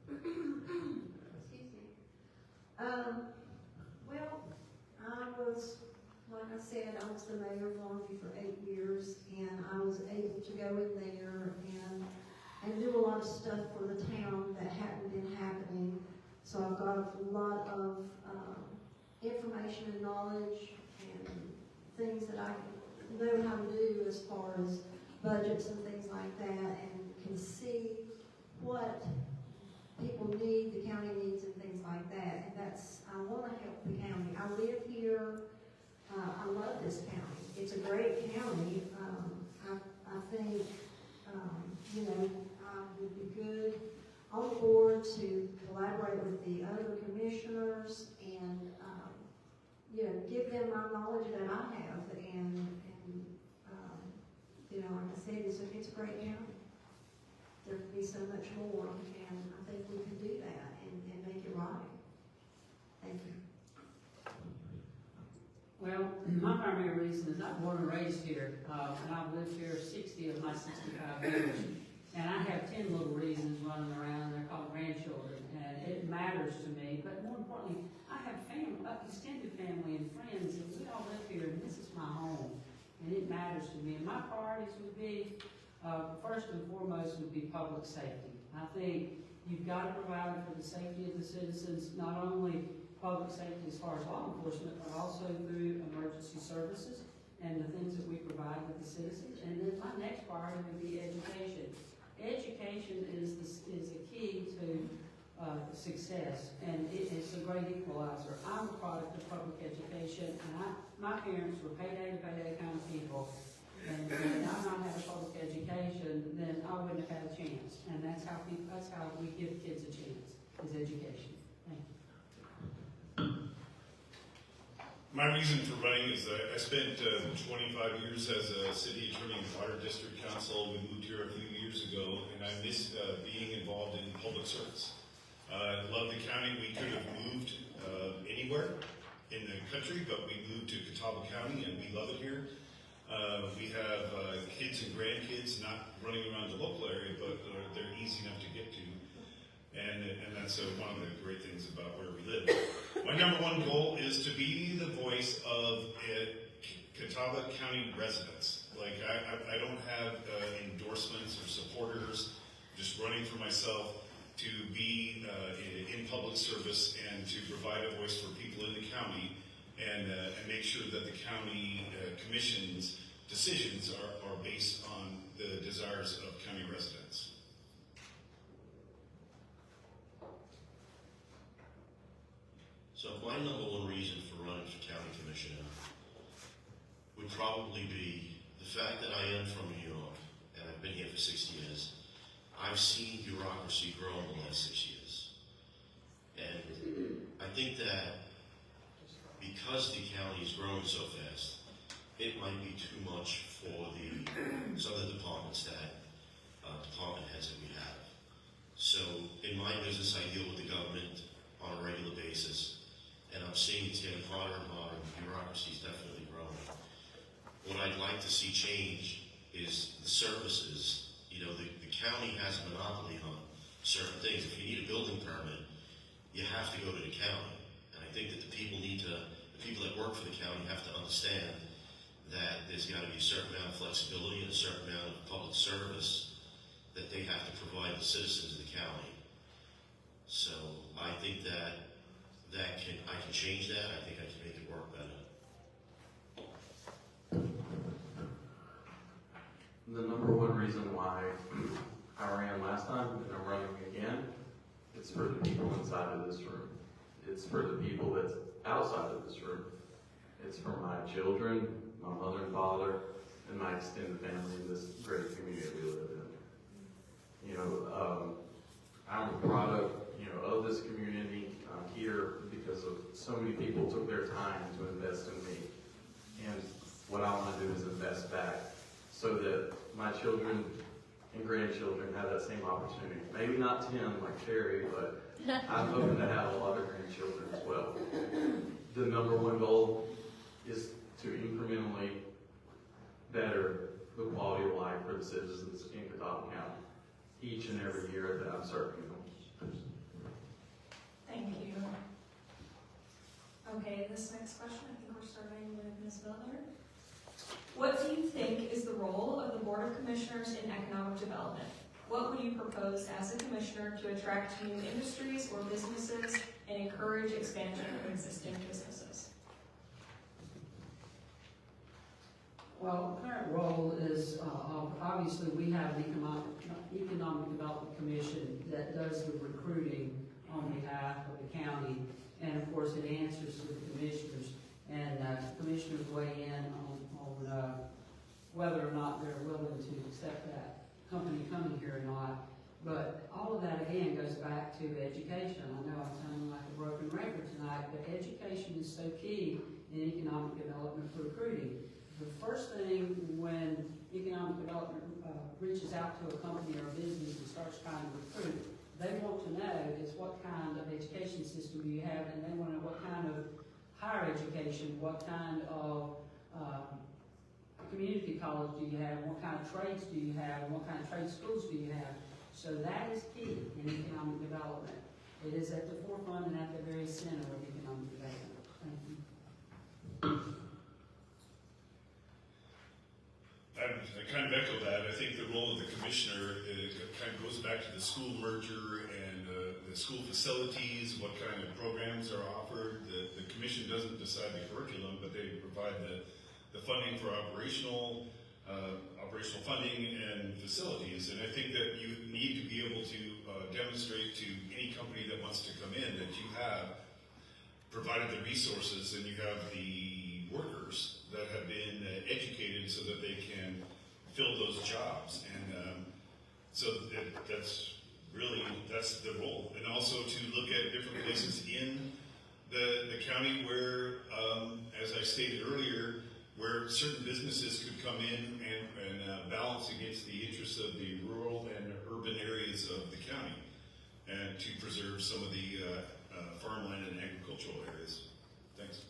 Excuse me. Well, like I said, I was the mayor of Longview for 8 years, and I was able to go in there and do a lot of stuff for the town that hadn't been happening. So I've got a lot of information and knowledge and things that I know how to do as far as budgets and things like that, and can see what people need, the county needs, and things like that. And I want to help the county. I live here. I love this county. It's a great county. I think, I would be good on board to collaborate with the other commissioners and, give them my knowledge that I have. And like I said, it's a great county. There could be so much more, and I think we can do that and make it right. Thank you. Well, my primary reason is I'm born and raised here, and I've lived here 60 of my 65 years. And I have 10 little reasons running around, and they're called grandchildren, and it matters to me. But more importantly, I have extended family and friends, and we all live here, and this is my home, and it matters to me. And my priorities would be, First and foremost would be public safety. I think you've got to provide for the safety of the citizens, not only public safety as far as law enforcement, but also through emergency services and the things that we provide with the citizens. And then my next priority would be education. Education is a key to success, and it is a great equalizer. I'm a product of public education, and my parents were payday to payday kind of people. And if I not had a public education, then I wouldn't have had a chance. And that's how we give kids a chance, is education. Thank you. My reason for running is that I spent 25 years as a city attorney in the Water District Council. We moved here a few years ago, and I miss being involved in public service. I love the county. We could have moved anywhere in the country, but we moved to Catawba County, and we love it here. We have kids and grandkids not running around the local area, but they're easy enough to get to. And that's one of the great things about where we live. My number one goal is to be the voice of Catawba County residents. Like, I don't have endorsements or supporters, just running for myself to be in public service and to provide a voice for people in the county and make sure that the county commission's decisions are based on the desires of county residents. So my number one reason for running for county commissioner would probably be the fact that I am from New York and I've been here for 6 years. I've seen bureaucracy grow in the last 6 years. And I think that because the county is growing so fast, it might be too much for some of the departments department heads that we have. So in my business, I deal with the government on a regular basis, and I'm seeing it's getting harder and harder, and bureaucracy is definitely growing. What I'd like to see change is the services. You know, the county has a monopoly on certain things. If you need a building permit, you have to go to the county. And I think that the people that work for the county have to understand that there's got to be a certain amount of flexibility and a certain amount of public service that they have to provide the citizens of the county. So I think that I can change that. I think I can make it work better. The number one reason why I ran last time and I'm running again, it's for the people inside of this room. It's for the people that's outside of this room. It's for my children, my mother and father, and my extended family in this great community we live in. You know, I'm a product, of this community. I'm here because of so many people took their time to invest in me. And what I want to do is invest back so that my children and grandchildren have that same opportunity. Maybe not 10 like Sherry, but I'm hoping to have a lot of grandchildren as well. The number one goal is to incrementally better the quality of life for the citizens in Catawba County each and every year that I'm serving them. Thank you. Okay, this next question, I think we're starting with Ms. Miller. What do you think is the role of the Board of Commissioners in economic development? What would you propose as a commissioner to attract new industries or businesses and encourage expansion of existing businesses? Well, the current role is, obviously, we have an economic development commission that does the recruiting on behalf of the county, and of course, it answers to the commissioners, and commissioners weigh in on whether or not they're willing to accept that company coming here or not. But all of that, again, goes back to education. I know I'm sounding like a broken record tonight, but education is so key in economic development for recruiting. The first thing when economic development reaches out to a company or a business and starts trying to recruit, they want to know is what kind of education system do you have, and they want to know what kind of higher education, what kind of community college do you have, and what kind of trades do you have, and what kind of trade schools do you have. So that is key in economic development. It is at the forefront and at the very center of economic development. Thank you. I kind of echo that. I think the role of the commissioner kind of goes back to the school merger and the school facilities, what kind of programs are offered. The commission doesn't decide the curriculum, but they provide the funding for operational funding and facilities. And I think that you need to be able to demonstrate to any company that wants to come in that you have provided the resources and you have the workers that have been educated so that they can fill those jobs. And so that's the role. And also to look at different places in the county where, as I stated earlier, where certain businesses could come in and balance against the interests of the rural and urban areas of the county, and to preserve some of the farmland and agricultural areas. Thanks.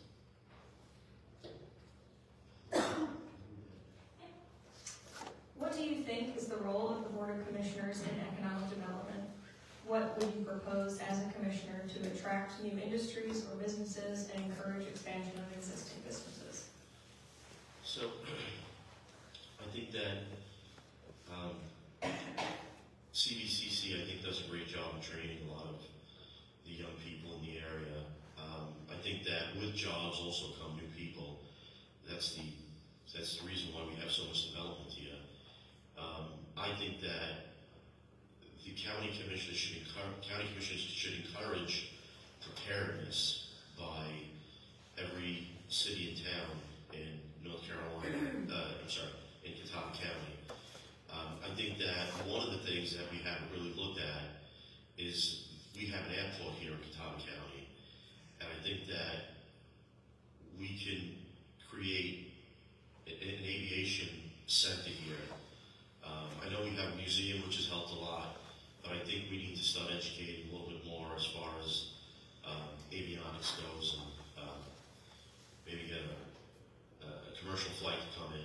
What do you think is the role of the Board of Commissioners in economic development? What would you propose as a commissioner to attract new industries or businesses and encourage expansion of existing businesses? So, I think that CBCC, I think, does a great job of training a lot of the young people in the area. I think that with jobs also come new people. That's the reason why we have so much development here. I think that the county commissioners should encourage preparedness by every city and town in North Carolina, in Catawba County. I think that one of the things that we haven't really looked at is we have an airport here in Catawba County, and I think that we can create an aviation center here. I know we have a museum, which has helped a lot, but I think we need to start educating a little bit more as far as avionics goes, and maybe get a commercial flight to come in.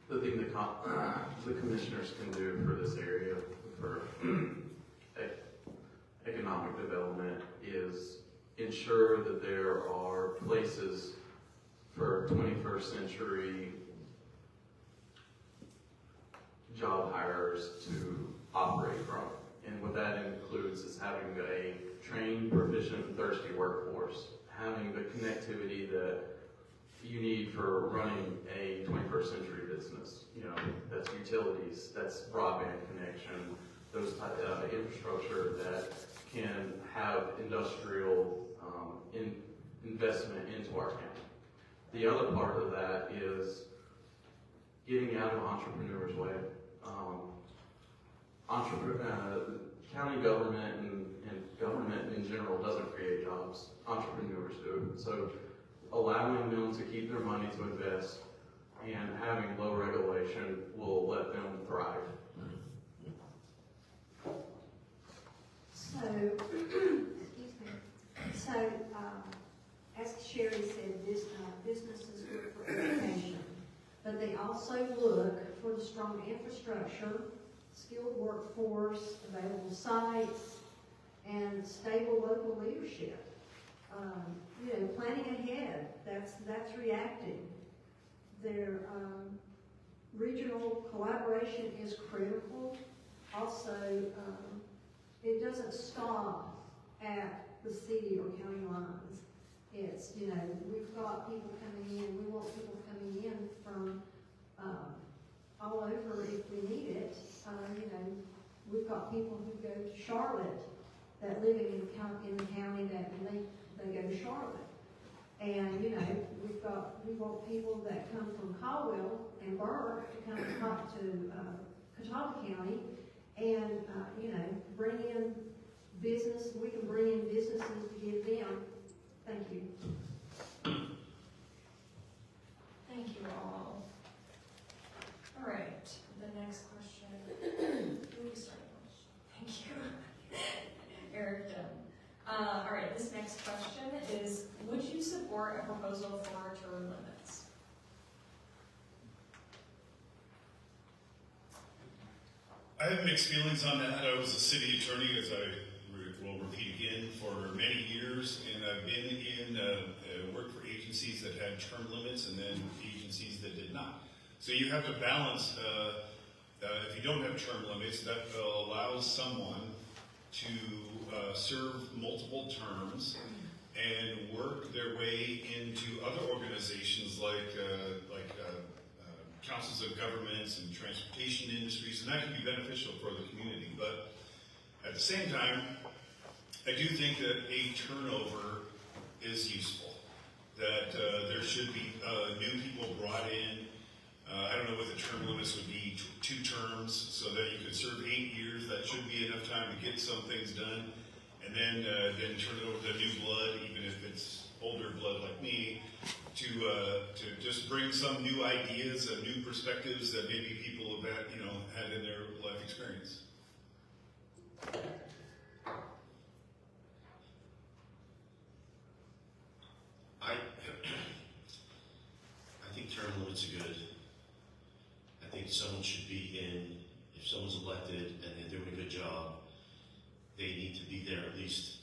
The thing the commissioners can do for this area, for economic development, is ensure that there are places for 21st century job hires to operate from. And what that includes is having a trained, proficient, and thirsty workforce, having the connectivity that you need for running a 21st century business. You know, that's utilities, that's broadband connection, those type of infrastructure that can have industrial investment into our county. The other part of that is getting out of entrepreneurs' way. County government and government in general doesn't create jobs. Entrepreneurs do. So allowing them to keep their money to invest and having low regulation will let them thrive. So, excuse me. So, as Sherry said, businesses look for education, but they also look for the strong infrastructure, skilled workforce, available sites, and stable local leadership. Planning ahead, that's reacting. Their regional collaboration is critical. Also, it doesn't stop at the city or county lines. It's, we've got people coming in, we want people coming in from all over if we need it. We've got people who go to Charlotte that live in the county that they go to Charlotte. And, we want people that come from Caldwell and Burke to come to Catawba County and, bring in business. We can bring in businesses to give them. Thank you. Thank you all. All right, the next question. Who are we starting with? Thank you. Eric Dunn. All right, this next question is, would you support a proposal for term limits? I have mixed feelings on that. I was a city attorney, as I will repeat again, for many years, and I've been in agencies that had term limits and then agencies that did not. So you have to balance, if you don't have term limits, that allows someone to serve multiple terms and work their way into other organizations like councils of governments and transportation industries, and that can be beneficial for the community. But at the same time, I do think that a turnover is useful, that there should be new people brought in. I don't know what the term limits would be, 2 terms, so that you could serve 8 years. That should be enough time to get some things done, and then turn it over to new blood, even if it's older blood like me, to just bring some new ideas and new perspectives that maybe people have had in their life experience. I think term limits are good. I think someone should be in, if someone's elected and they're doing a good job, they need to be there at least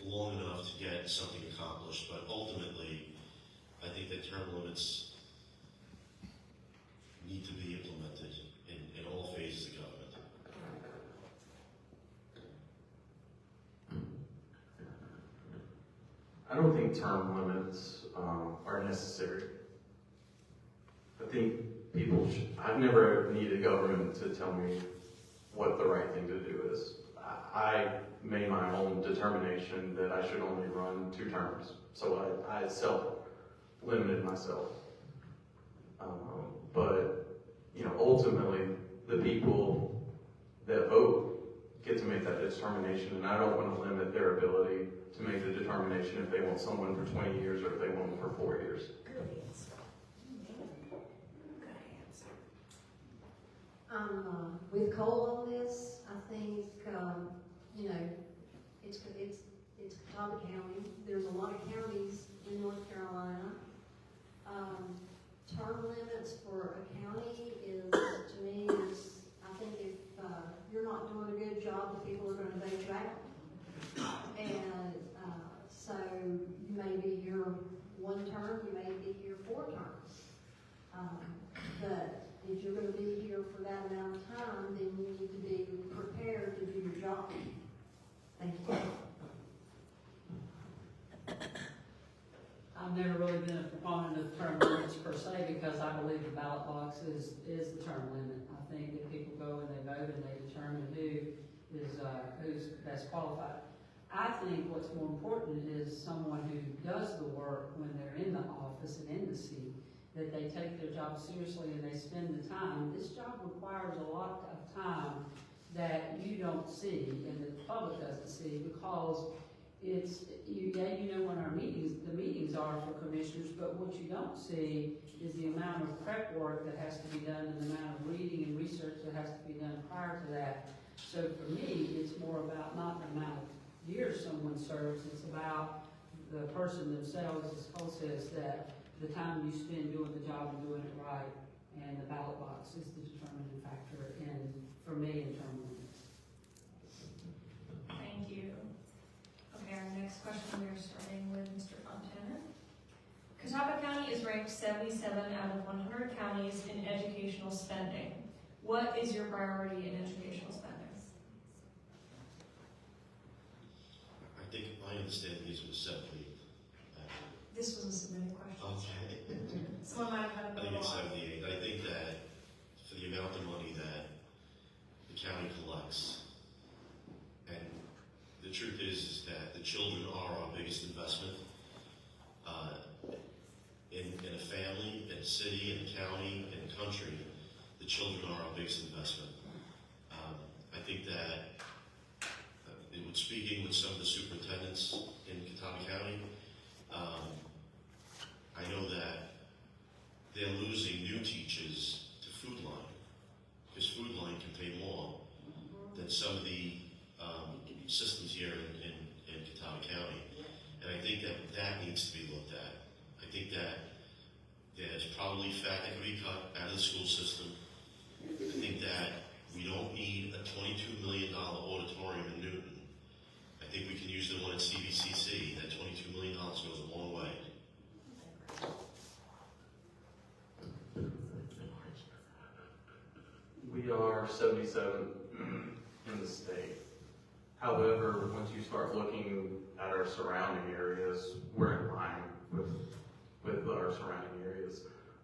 long enough to get something accomplished. But ultimately, I think that term limits need to be implemented in all phases of government. I don't think term limits are necessary. I think I've never needed government to tell me what the right thing to do is. I made my own determination that I should only run 2 terms. So I self-limited myself. But, ultimately, the people that vote get to make that determination, and I don't want to limit their ability to make the determination if they want someone for 20 years or if they want them for 4 years. With Cole on this, I think, it's Catawba County. There's a lot of counties in North Carolina. Term limits for a county to me, I think if you're not doing a good job, the people are going to vote you out. And so you may be here 1 term, you may be here 4 terms. But if you're going to be here for that amount of time, then you need to be prepared to do your job. Thank you. I've never really been a proponent of term limits per se, because I believe the ballot box is the term limit. I think that people go and they vote and they determine who's best qualified. I think what's more important is someone who does the work when they're in the office and in the seat, that they take their job seriously and they spend the time. This job requires a lot of time that you don't see and the public doesn't see, because you know when the meetings are for commissioners, but what you don't see is the amount of prep work that has to be done and the amount of reading and research that has to be done prior to that. So for me, it's more about not the amount of years someone serves, it's about the person themselves, as Cole says, that the time you spend doing the job and doing it right, and the ballot box is the determining factor for me in term limits. Thank you. Okay, our next question, we are starting with Mr. Fontana. Catawba County is ranked 77 out of 100 counties in educational spending. What is your priority in educational spending? I think my understanding is it was 78. This was a submitted question. Okay. Someone might have had a I think little it's off. 78. I think that for the amount of money that the county collects, and the truth is that the children are our biggest investment in a family, in a city, in a county, in a country. The children are our biggest investment. I think that speaking with some of the superintendents in Catawba County, I know that they're losing new teachers to Food Line, because Food Line can pay more than some of the systems here in Catawba County. And I think that needs to be looked at. I think that there's probably fat that can be cut out of the school system. I think that we don't need a $22 million auditorium in Newton. I think we can use the one at CVCC. That $22 million goes a long way. we're 77 in the state. However, once you start looking at our surrounding areas, we're in line with our surrounding areas.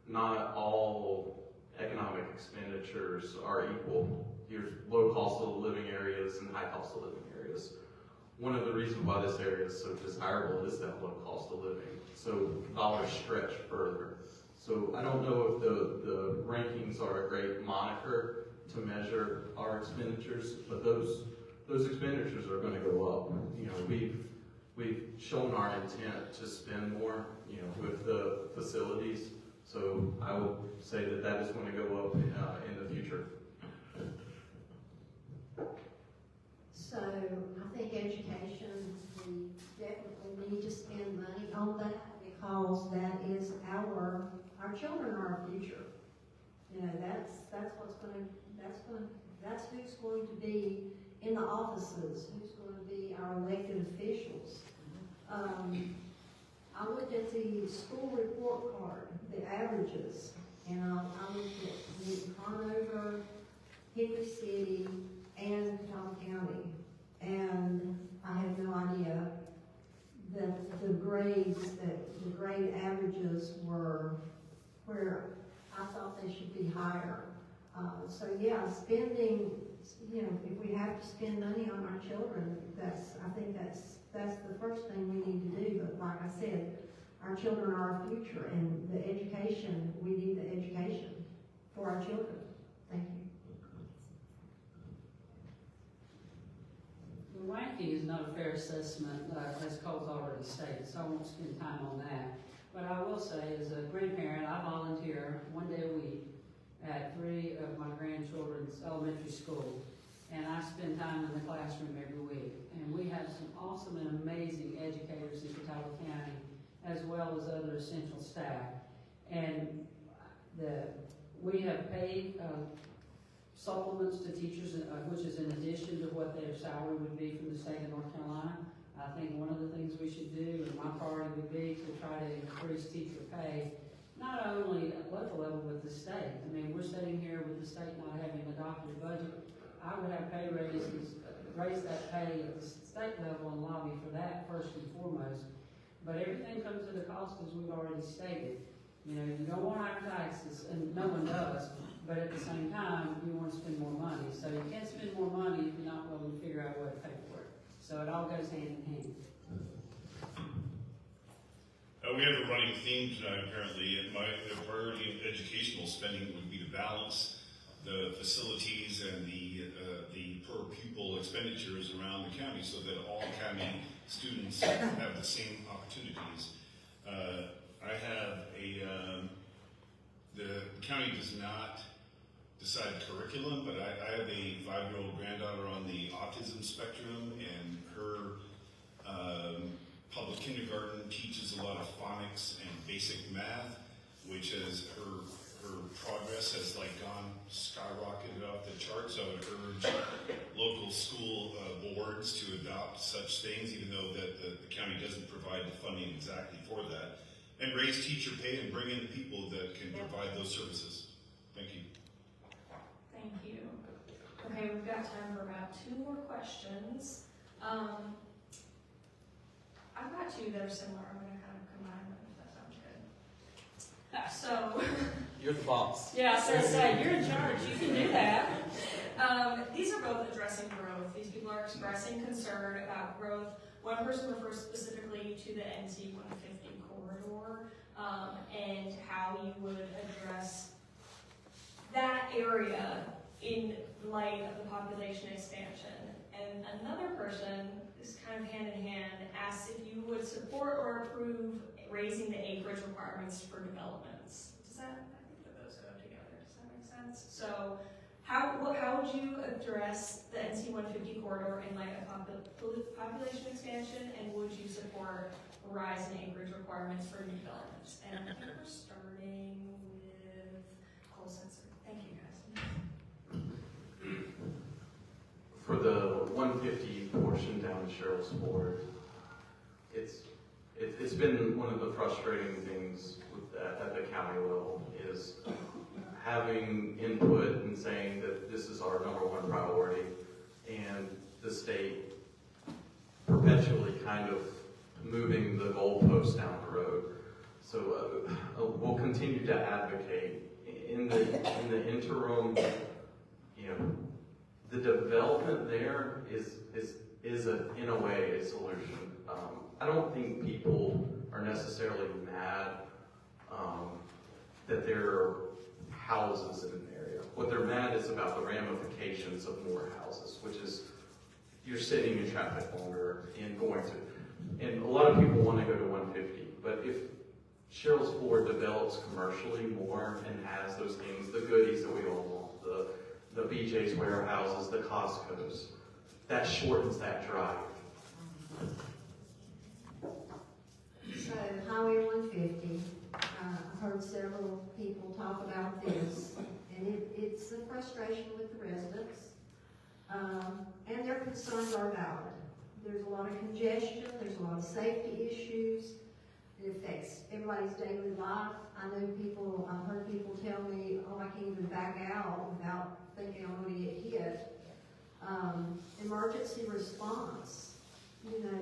Not all economic expenditures are equal. There's low cost of living areas and high cost of living areas. One of the reasons why this area is so desirable is that low cost of living. So dollars stretch further. So I don't know if the rankings are a great moniker to measure our expenditures, but those expenditures are going to go up. You know, we've shown our intent to spend more, you know, with the facilities. So I would say that that is going to go up in the future. So I think education, we definitely need to spend money on that because that is our children are our future. You know, that's who's going to be in the offices, who's going to be our elected officials. I looked at the school report card, the averages, and I looked at Newton Conover, Henry City, and Catawba County, and I had no idea that the grade averages were where I thought they should be higher. So yeah, spending, you know, if we have to spend money on our children, I think that's the first thing we need to do. But like I said, our children are our future, and the education, we need the education for our children. Thank you. The ranking is not a fair assessment, as Cole's already stated, so I won't spend time on that. But I will say, as a grandparent, I volunteer one day a week at 3 of my grandchildren's elementary school, and I spend time in the classroom every week. And we have some awesome and amazing educators in Catawba County, as well as other essential staff. And we have paid supplements to teachers, which is in addition to what their salary would be from the state of North Carolina. I think one of the things we should do, and my priority would be to try to increase teacher pay, not only at local level but the state. I mean, we're sitting here with the state not having adopted a budget. I would have pay raises, raise that pay at the state level and lobby for that first and foremost. But everything comes at a cost, as we've already stated. You know, you don't want higher taxes, and no one does, but at the same time, you want to spend more money. So you can't spend more money if you're not willing to figure out a way to pay for it. So it all goes hand in hand. We have a running theme tonight, apparently, and my priority in educational spending would be to balance the facilities and the per pupil expenditures around the county so that all county students have the same opportunities. I have the county does not decide curriculum, but I have a 5-year-old granddaughter on the autism spectrum, and her public kindergarten teaches a lot of phonics and basic math, which is her progress has like gone skyrocketed off the charts. So I would urge local school boards to adopt such things, even though that the county doesn't provide the funding exactly for that, and raise teacher pay and bring in the people that can provide those services. Thank you. Thank you. Okay, we've got time for about 2 more questions. I've got 2 that are similar. I'm going to kind of combine them, if that sounds good. So, You're the boss. yeah, so you're in charge. You can do that. These are both addressing growth. These people are expressing concern about growth. One person refers specifically to the NC 150 corridor and how you would address that area in light of the population expansion. And another person, is kind of hand in hand, asks if you would support or approve raising the acreage requirements for developments. I think that those go together. Does that make sense? So how would you address the NC 150 corridor in light of population expansion, and would you support rise in acreage requirements for new developments? And I think we're starting with Cole Sensor. Thank you, guys. For the 150 portion down to Cheryl's Ford, it's been one of the frustrating things at the county level is having input and saying that this is our number one priority, and the state perpetually kind of moving the goalpost down the road. So we'll continue to advocate. In the interim, you know, the development there is in a way a solution. I don't think people are necessarily mad that there are houses in an area. What they're mad is about the ramifications of more houses, which is you're sitting in traffic longer and going to, and a lot of people want to go to 150, but if Cheryl's Ford develops commercially more and has those things, the goodies that we all want, the BJ's warehouses, the Costco's, that shortens that drive. So Highway 150, I've heard several people talk about this, and it's a frustration with the residents, and their concerns are valid. There's a lot of congestion, there's a lot of safety issues, it affects everybody's daily life. I know people, I've heard people tell me, oh, I can't even back out without thinking I'm going to get hit. Emergency response, you know,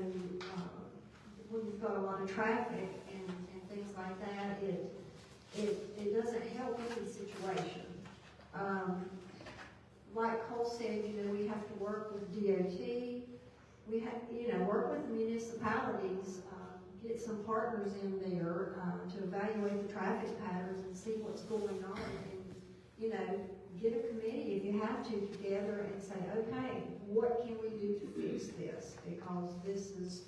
when you've got a lot of traffic and things like that, it doesn't help any situation. Like Cole said, you know, we have to work with DOT. We have, you know, work with municipalities, get some partners in there to evaluate the traffic patterns and see what's going on. And, you know, get a committee if you have to together and say, okay, what can we do to fix this? Because this is,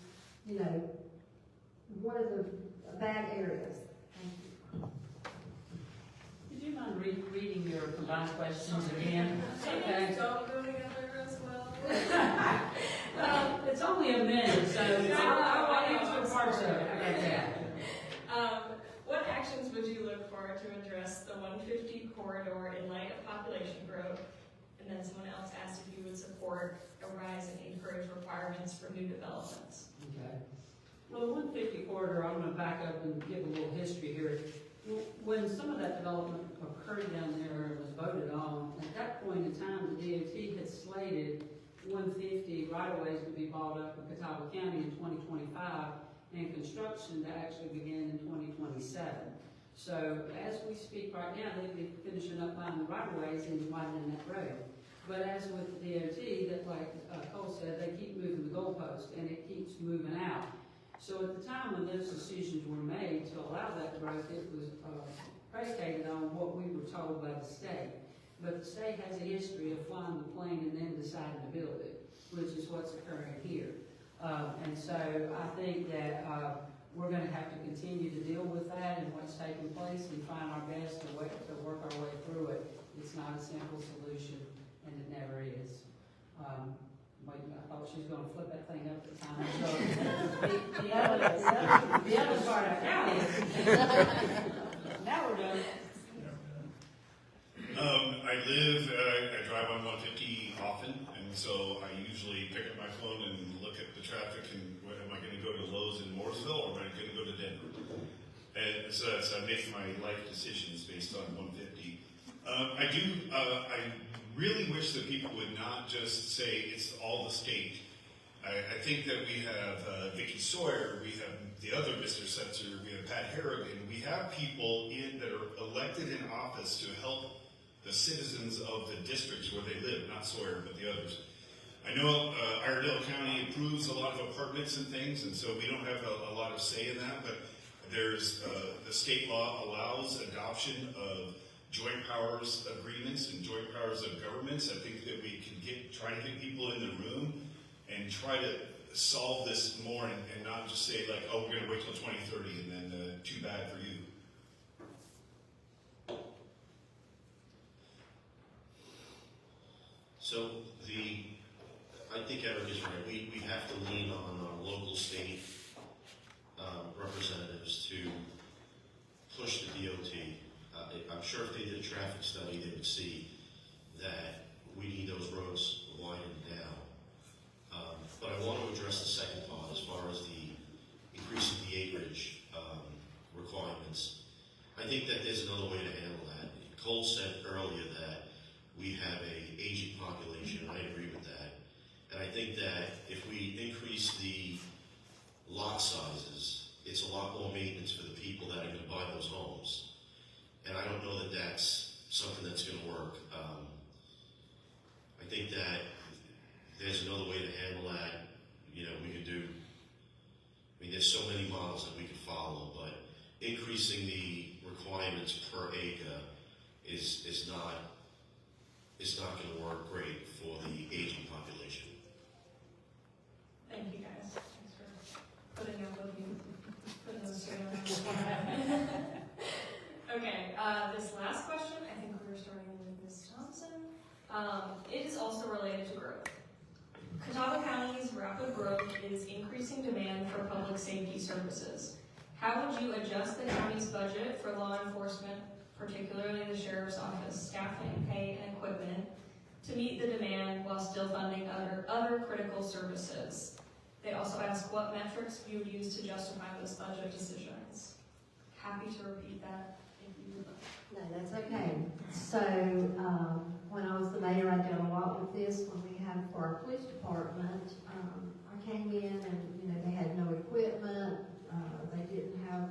you know, one of the bad areas. Thank you. Would you mind reading your combined questions again? Okay. Don't go together as well. It's only a minute, so I answer parts of it. Okay. What actions would you look for to address the 150 corridor in light of population growth? And then someone else asked if you would support a rise and encourage requirements for new developments. Okay. Well, the 150 corridor, I'm going to back up and give a little history here. When some of that development occurred down there and was voted on, at that point in time, the DOT had slated 150 right-of-ways to be bought up in Catawba County in 2025, and construction to actually begin in 2027. So as we speak right now, they'll be finishing up buying the right-of-ways and widening that road. But as with the DOT, that like Cole said, they keep moving the goalpost and it keeps moving out. So at the time when those decisions were made to allow that growth, it was predicated on what we were told by the state. But the state has a history of flying the plane and then deciding to build it, which is what's occurring here. And so I think that we're going to have to continue to deal with that and what's taking place and find our best to work our way through it. It's not a simple solution, and it never is. Wait, I thought she was going to flip that thing up at the time. So the other part of now is now we're done. I drive on 150 often, and so I usually pick up my phone and look at the traffic and am I going to go to Lowe's in Mooresville or am I going to go to Denver? And so I make my life decisions based on 150. I really wish that people would not just say it's all the state. I think that we have Vicki Sawyer, we have the other Mr. Setzer, we have Pat Harrigan, we have people that are elected in office to help the citizens of the districts where they live, not Sawyer, but the others. I know Iredell County approves a lot of apartments and things, and so we don't have a lot of say in that, but there's the state law allows adoption of joint powers agreements and joint powers of governments. I think that we can try to get people in the room and try to solve this more and not just say like, oh, we're going to wait till 2030 and then too bad for you. So I think Eric is right. We have to lean on our local state representatives to push the DOT. I'm sure if they did a traffic study, they would see that we need those roads widened now. But I want to address the second part as far as the increasing the acreage requirements. I think that there's another way to handle that. Cole said lot sizes, it's a lot more maintenance for the people that are gonna buy those homes. And I don't know that that's something that's gonna work. I think that there's another way to handle that. You know, we could do, I mean, there's so many models that we could follow, but increasing the requirements per acre is not going to work great for the aging population. Thank you guys. Thanks for putting up with me, putting those straight on. Okay, this last question, I think we were starting with Ms. Thompson. It is also related to growth. Catawba County's rapid growth is increasing demand for public safety services. How would you adjust the county's budget for law enforcement, particularly the sheriff's office, staffing, pay, and equipment, to meet the demand while still funding other critical services? They also ask what metrics you would use to justify those budget decisions. Happy to repeat that if you would like. No, that's okay. So, when I was the mayor, I did a lot with this when we had for our police department. I came in and, you know, they had no equipment.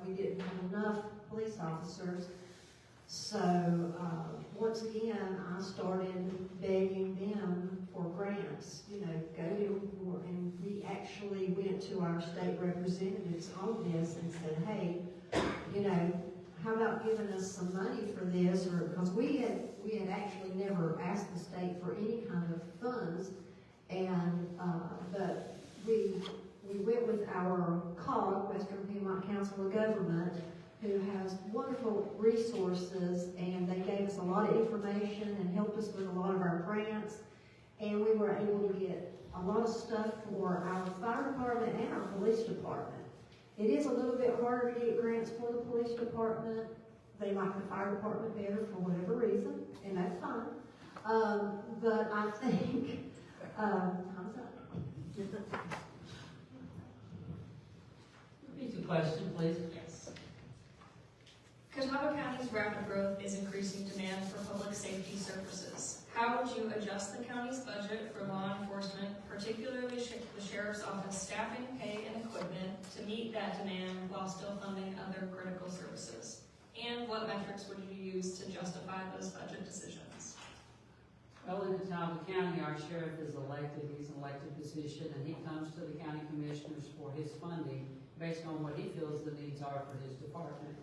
We didn't have enough police officers. So, once again, I started begging them for grants, you know, and we actually went to our state representatives on this and said, hey, you know, how about giving us some money for this? Or because we had actually never asked the state for any kind of funds, and but we went with our COG, Western Piedmont Council of Government, who has wonderful resources, and they gave us a lot of information and helped us with a lot of our grants, and we were able to get a lot of stuff for our fire department and our police department. It is a little bit harder to get grants for the police department. They like the fire department better for whatever reason, and that's fine. But I think, how's that? Repeat the question, please. Yes. Catawba County's rapid growth is increasing demand for public safety services. How would you adjust the county's budget for law enforcement, particularly the sheriff's office staffing, pay, and equipment, to meet that demand while still funding other critical services? And what metrics would you use to justify those budget decisions? Well, in Catawba County, our sheriff is elected. He's an elected position, and he comes to the county commissioners for his funding based on what he feels the needs are for his department.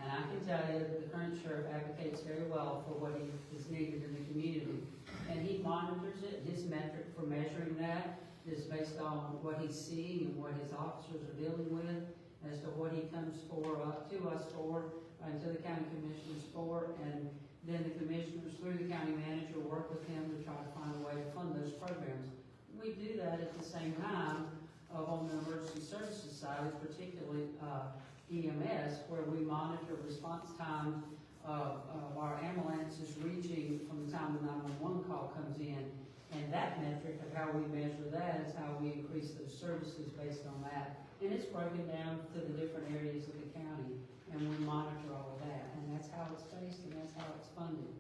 And I can tell you that the current sheriff advocates very well for what is needed in the community. And he monitors it. His metric for measuring that is based on what he's seeing and what his officers are dealing with, as to what he comes to us for, and to the county commissioners for. And then the commissioners, through the county manager, work with him to try to find a way to fund those programs. We do that at the same time on the emergency services side, particularly EMS, where we monitor response time of our ambulances reaching from the time the 911 call comes in. And that metric of how we measure that is how we increase those services based on that. And it's broken down to the different areas of the county, and we monitor all of that. And that's how it's based, and that's how it's funded.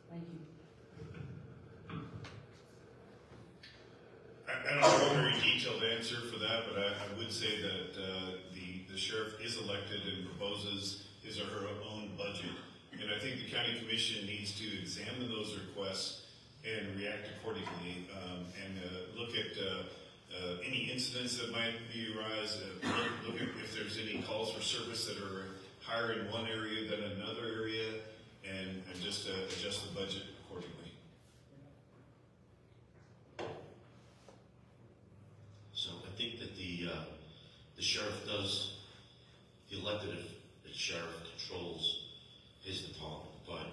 Thank you. I don't have a very detailed answer for that, but I would say that the sheriff is elected and proposes his or her own budget. And I think the county commission needs to examine those requests and react accordingly, and look at any incidents that might be arise, look at if there's any calls for service that are higher in one area than another area, and just adjust the budget accordingly. So I think that the sheriff does, the elected sheriff controls his department, but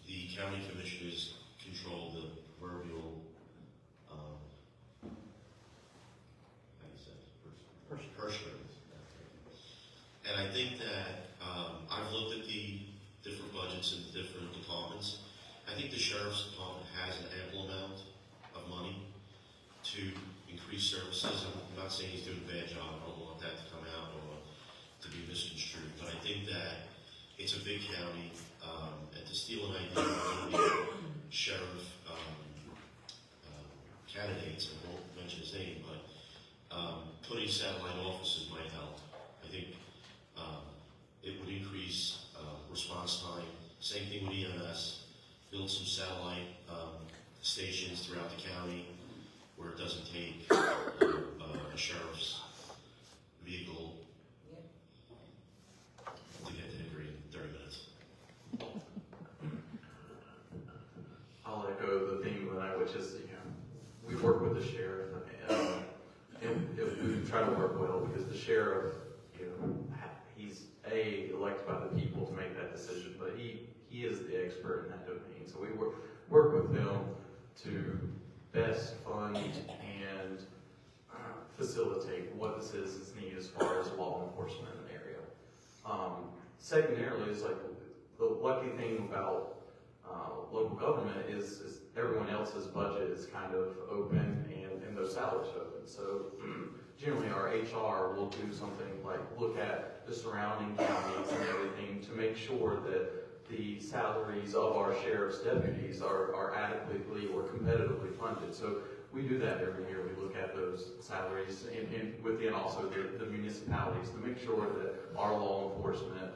the county commissioners control the proverbial, how do you say it? Purse strings. And I think that I've looked at the different budgets in different departments. I think the sheriff's department has an ample amount of money to increase services. I'm not saying he's doing a bad job. I don't want that to come out or to be misconstrued. But I think that it's a big county, and to steal an idea from the sheriff candidates, I won't mention his name, but Putting satellite offices might help. I think it would increase response time. Same thing with EMS. Build some satellite stations throughout the county where it doesn't take a sheriff's vehicle to get to Hickory in 30 minutes. I'll echo the theme of the night, which is, we work with the sheriff, and we try to work well because the sheriff, he's elected by the people to make that decision, but he is the expert in that domain. So we work with them to best fund and facilitate what the citizens need as far as law enforcement in the area. Secondarily, is like the lucky thing about local government is everyone else's budget is kind of open and those salaries are open. So generally our HR will do something like look at the surrounding counties and everything to make sure that the salaries of our sheriff's deputies are adequately or competitively funded. So we do that every year. We look at those salaries and within also the municipalities to make sure that our law enforcement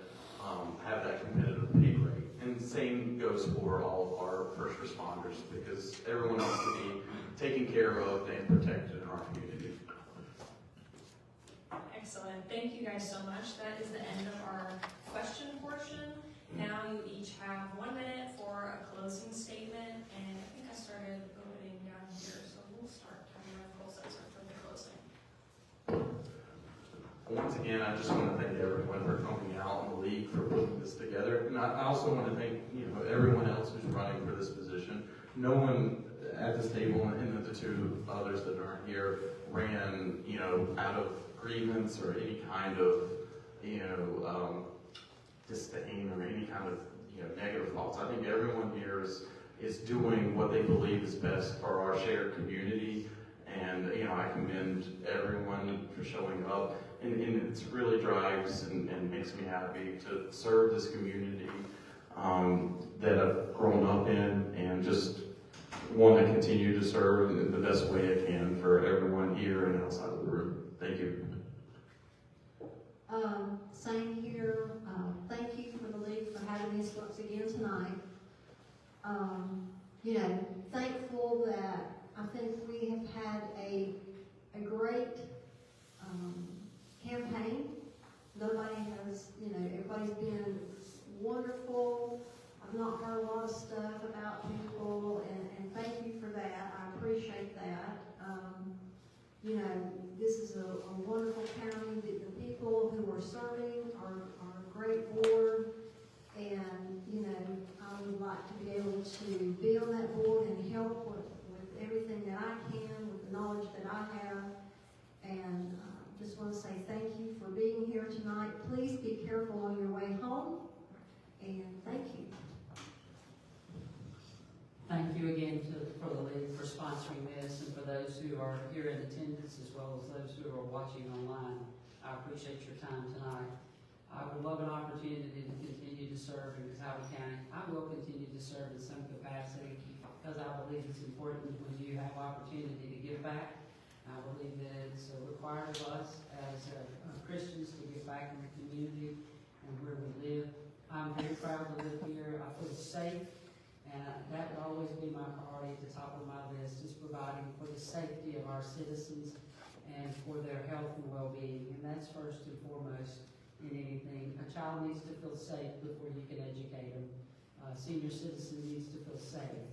have that competitive pay rate. And the same goes for all of our first responders because everyone else to be taken care of and protected in our community. Excellent. Thank you guys so much. That is the end of our question portion. Now you each have 1 minute for a closing statement, and I think I started opening down here, so we'll start having our full sensor for the closing. Once again, I just want to thank everyone for coming out in the league for putting this together. And I also want to thank everyone else who's running for this position. No one at this table and the two others that aren't here ran out of grievance or any kind of disdain or any kind of negative thoughts. I think everyone here is doing what they believe is best for our shared community. And I commend everyone for showing up. And it really drives and makes me happy to serve this community that I've grown up in and just want to continue to serve in the best way I can for everyone here and outside of the room. Thank you. Same here. Thank you for the league for having this once again tonight. Thankful that I think we have had a great campaign. Nobody has, everybody's been wonderful. I've not heard a lot of stuff about people, and thank you for that. I appreciate that. This is a wonderful county. The people who are serving are a great board, and, I would like to be able to be on that board and help with everything that I can, with the knowledge that I have, and just want to say thank you for being here tonight. Please be careful on your way home, and thank you. Thank you again for the league for sponsoring this and for those who are here in attendance as well as those who are watching online. I appreciate your time tonight. I would love an opportunity to continue to serve in Catawba County. I will continue to serve in some capacity because I believe it's important when you have opportunity to give back. I believe that it's required of us as Christians to give back in the community and where we live. I'm very proud to live here. I feel safe. And that will always be my priority at the top of my list, is providing for the safety of our citizens and for their health and well-being. And that's first and foremost in anything. A child needs to feel safe before you can educate them. A senior citizen needs to feel safe,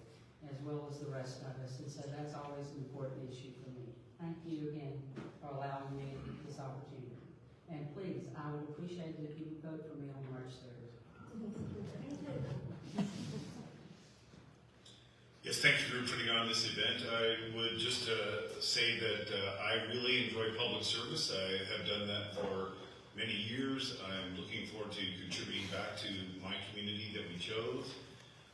as well as the rest of us. And so that's always an important issue for me. Thank you again for allowing me this opportunity. And please, I would appreciate it if you would vote for me on March 3rd. Yes, thank you for putting on this event. I would just say that I really enjoy public service. I have done that for many years. I'm looking forward to contributing back to my community that we chose.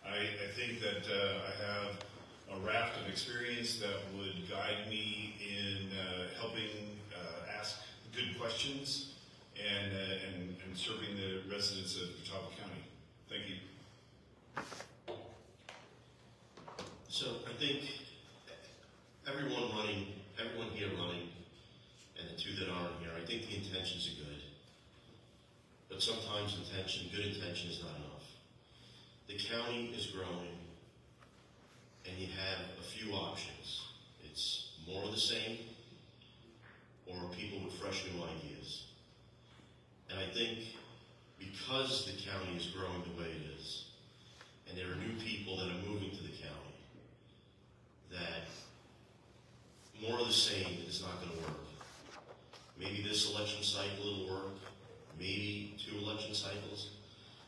I think that I have a raft of experience that would guide me in helping ask good questions and serving the residents of Catawba County. Thank you. So I think everyone here running think the intentions are good. But sometimes good intention is not enough. The county is growing, and you have a few options. It's more of the same, or people with fresh new ideas. And I think because the county is growing the way it is, and there are new people that are moving to the county, that more of the same is not going to work. Maybe this election cycle will work, maybe 2 election cycles,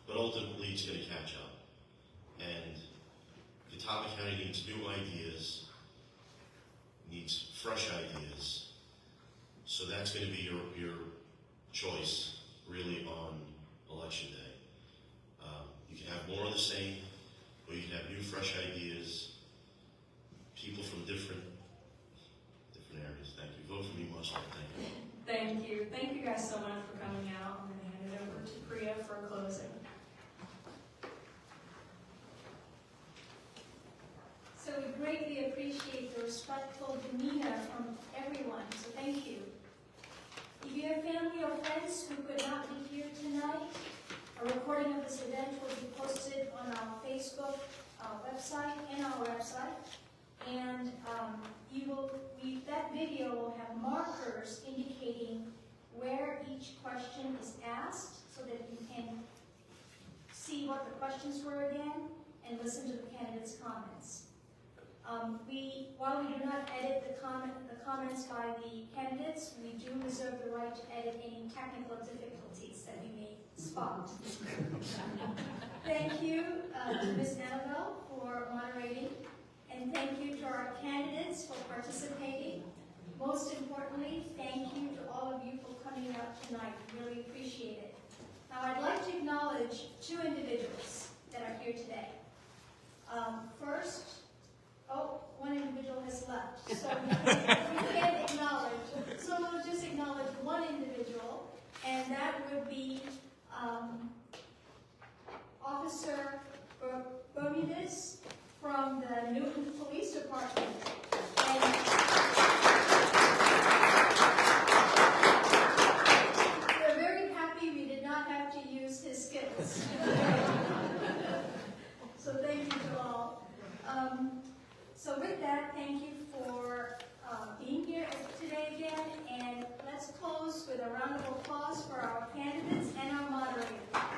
but ultimately it's going to catch up. And Catawba County needs new ideas, needs fresh ideas. So that's going to be your choice, really, on election day. You can have more of the same, or you can have new, fresh ideas, people from different areas. Thank you. Vote for me much more. Thank you. Thank you. Thank you guys so much for coming out. I'm going to hand it over to Priya for closing. So we greatly appreciate the respectful demeanor from everyone, so thank you. If you have family or friends who could not be here tonight, a recording of this event will be posted on our Facebook website and our website. And that video will have markers indicating where each question is asked so that you can see what the questions were again and listen to the candidates' comments. While we do not edit the comments by the candidates, we do reserve the right to edit any technical difficulties that we may spot. Thank you to Ms. Annabelle for moderating, and thank you to our candidates for participating. Most importantly, thank you to all of you for coming out tonight. We really appreciate it. Now, I'd like to acknowledge 2 individuals that are here today. First, one individual has left, so we can't acknowledge. So we'll just acknowledge one individual, and that would be Officer Bermudez from the Newton Police Department. And we're very happy we did not have to use his skills. So thank you to all. So with that, thank you for being here today again, and let's close with a round of applause for our candidates and our moderator.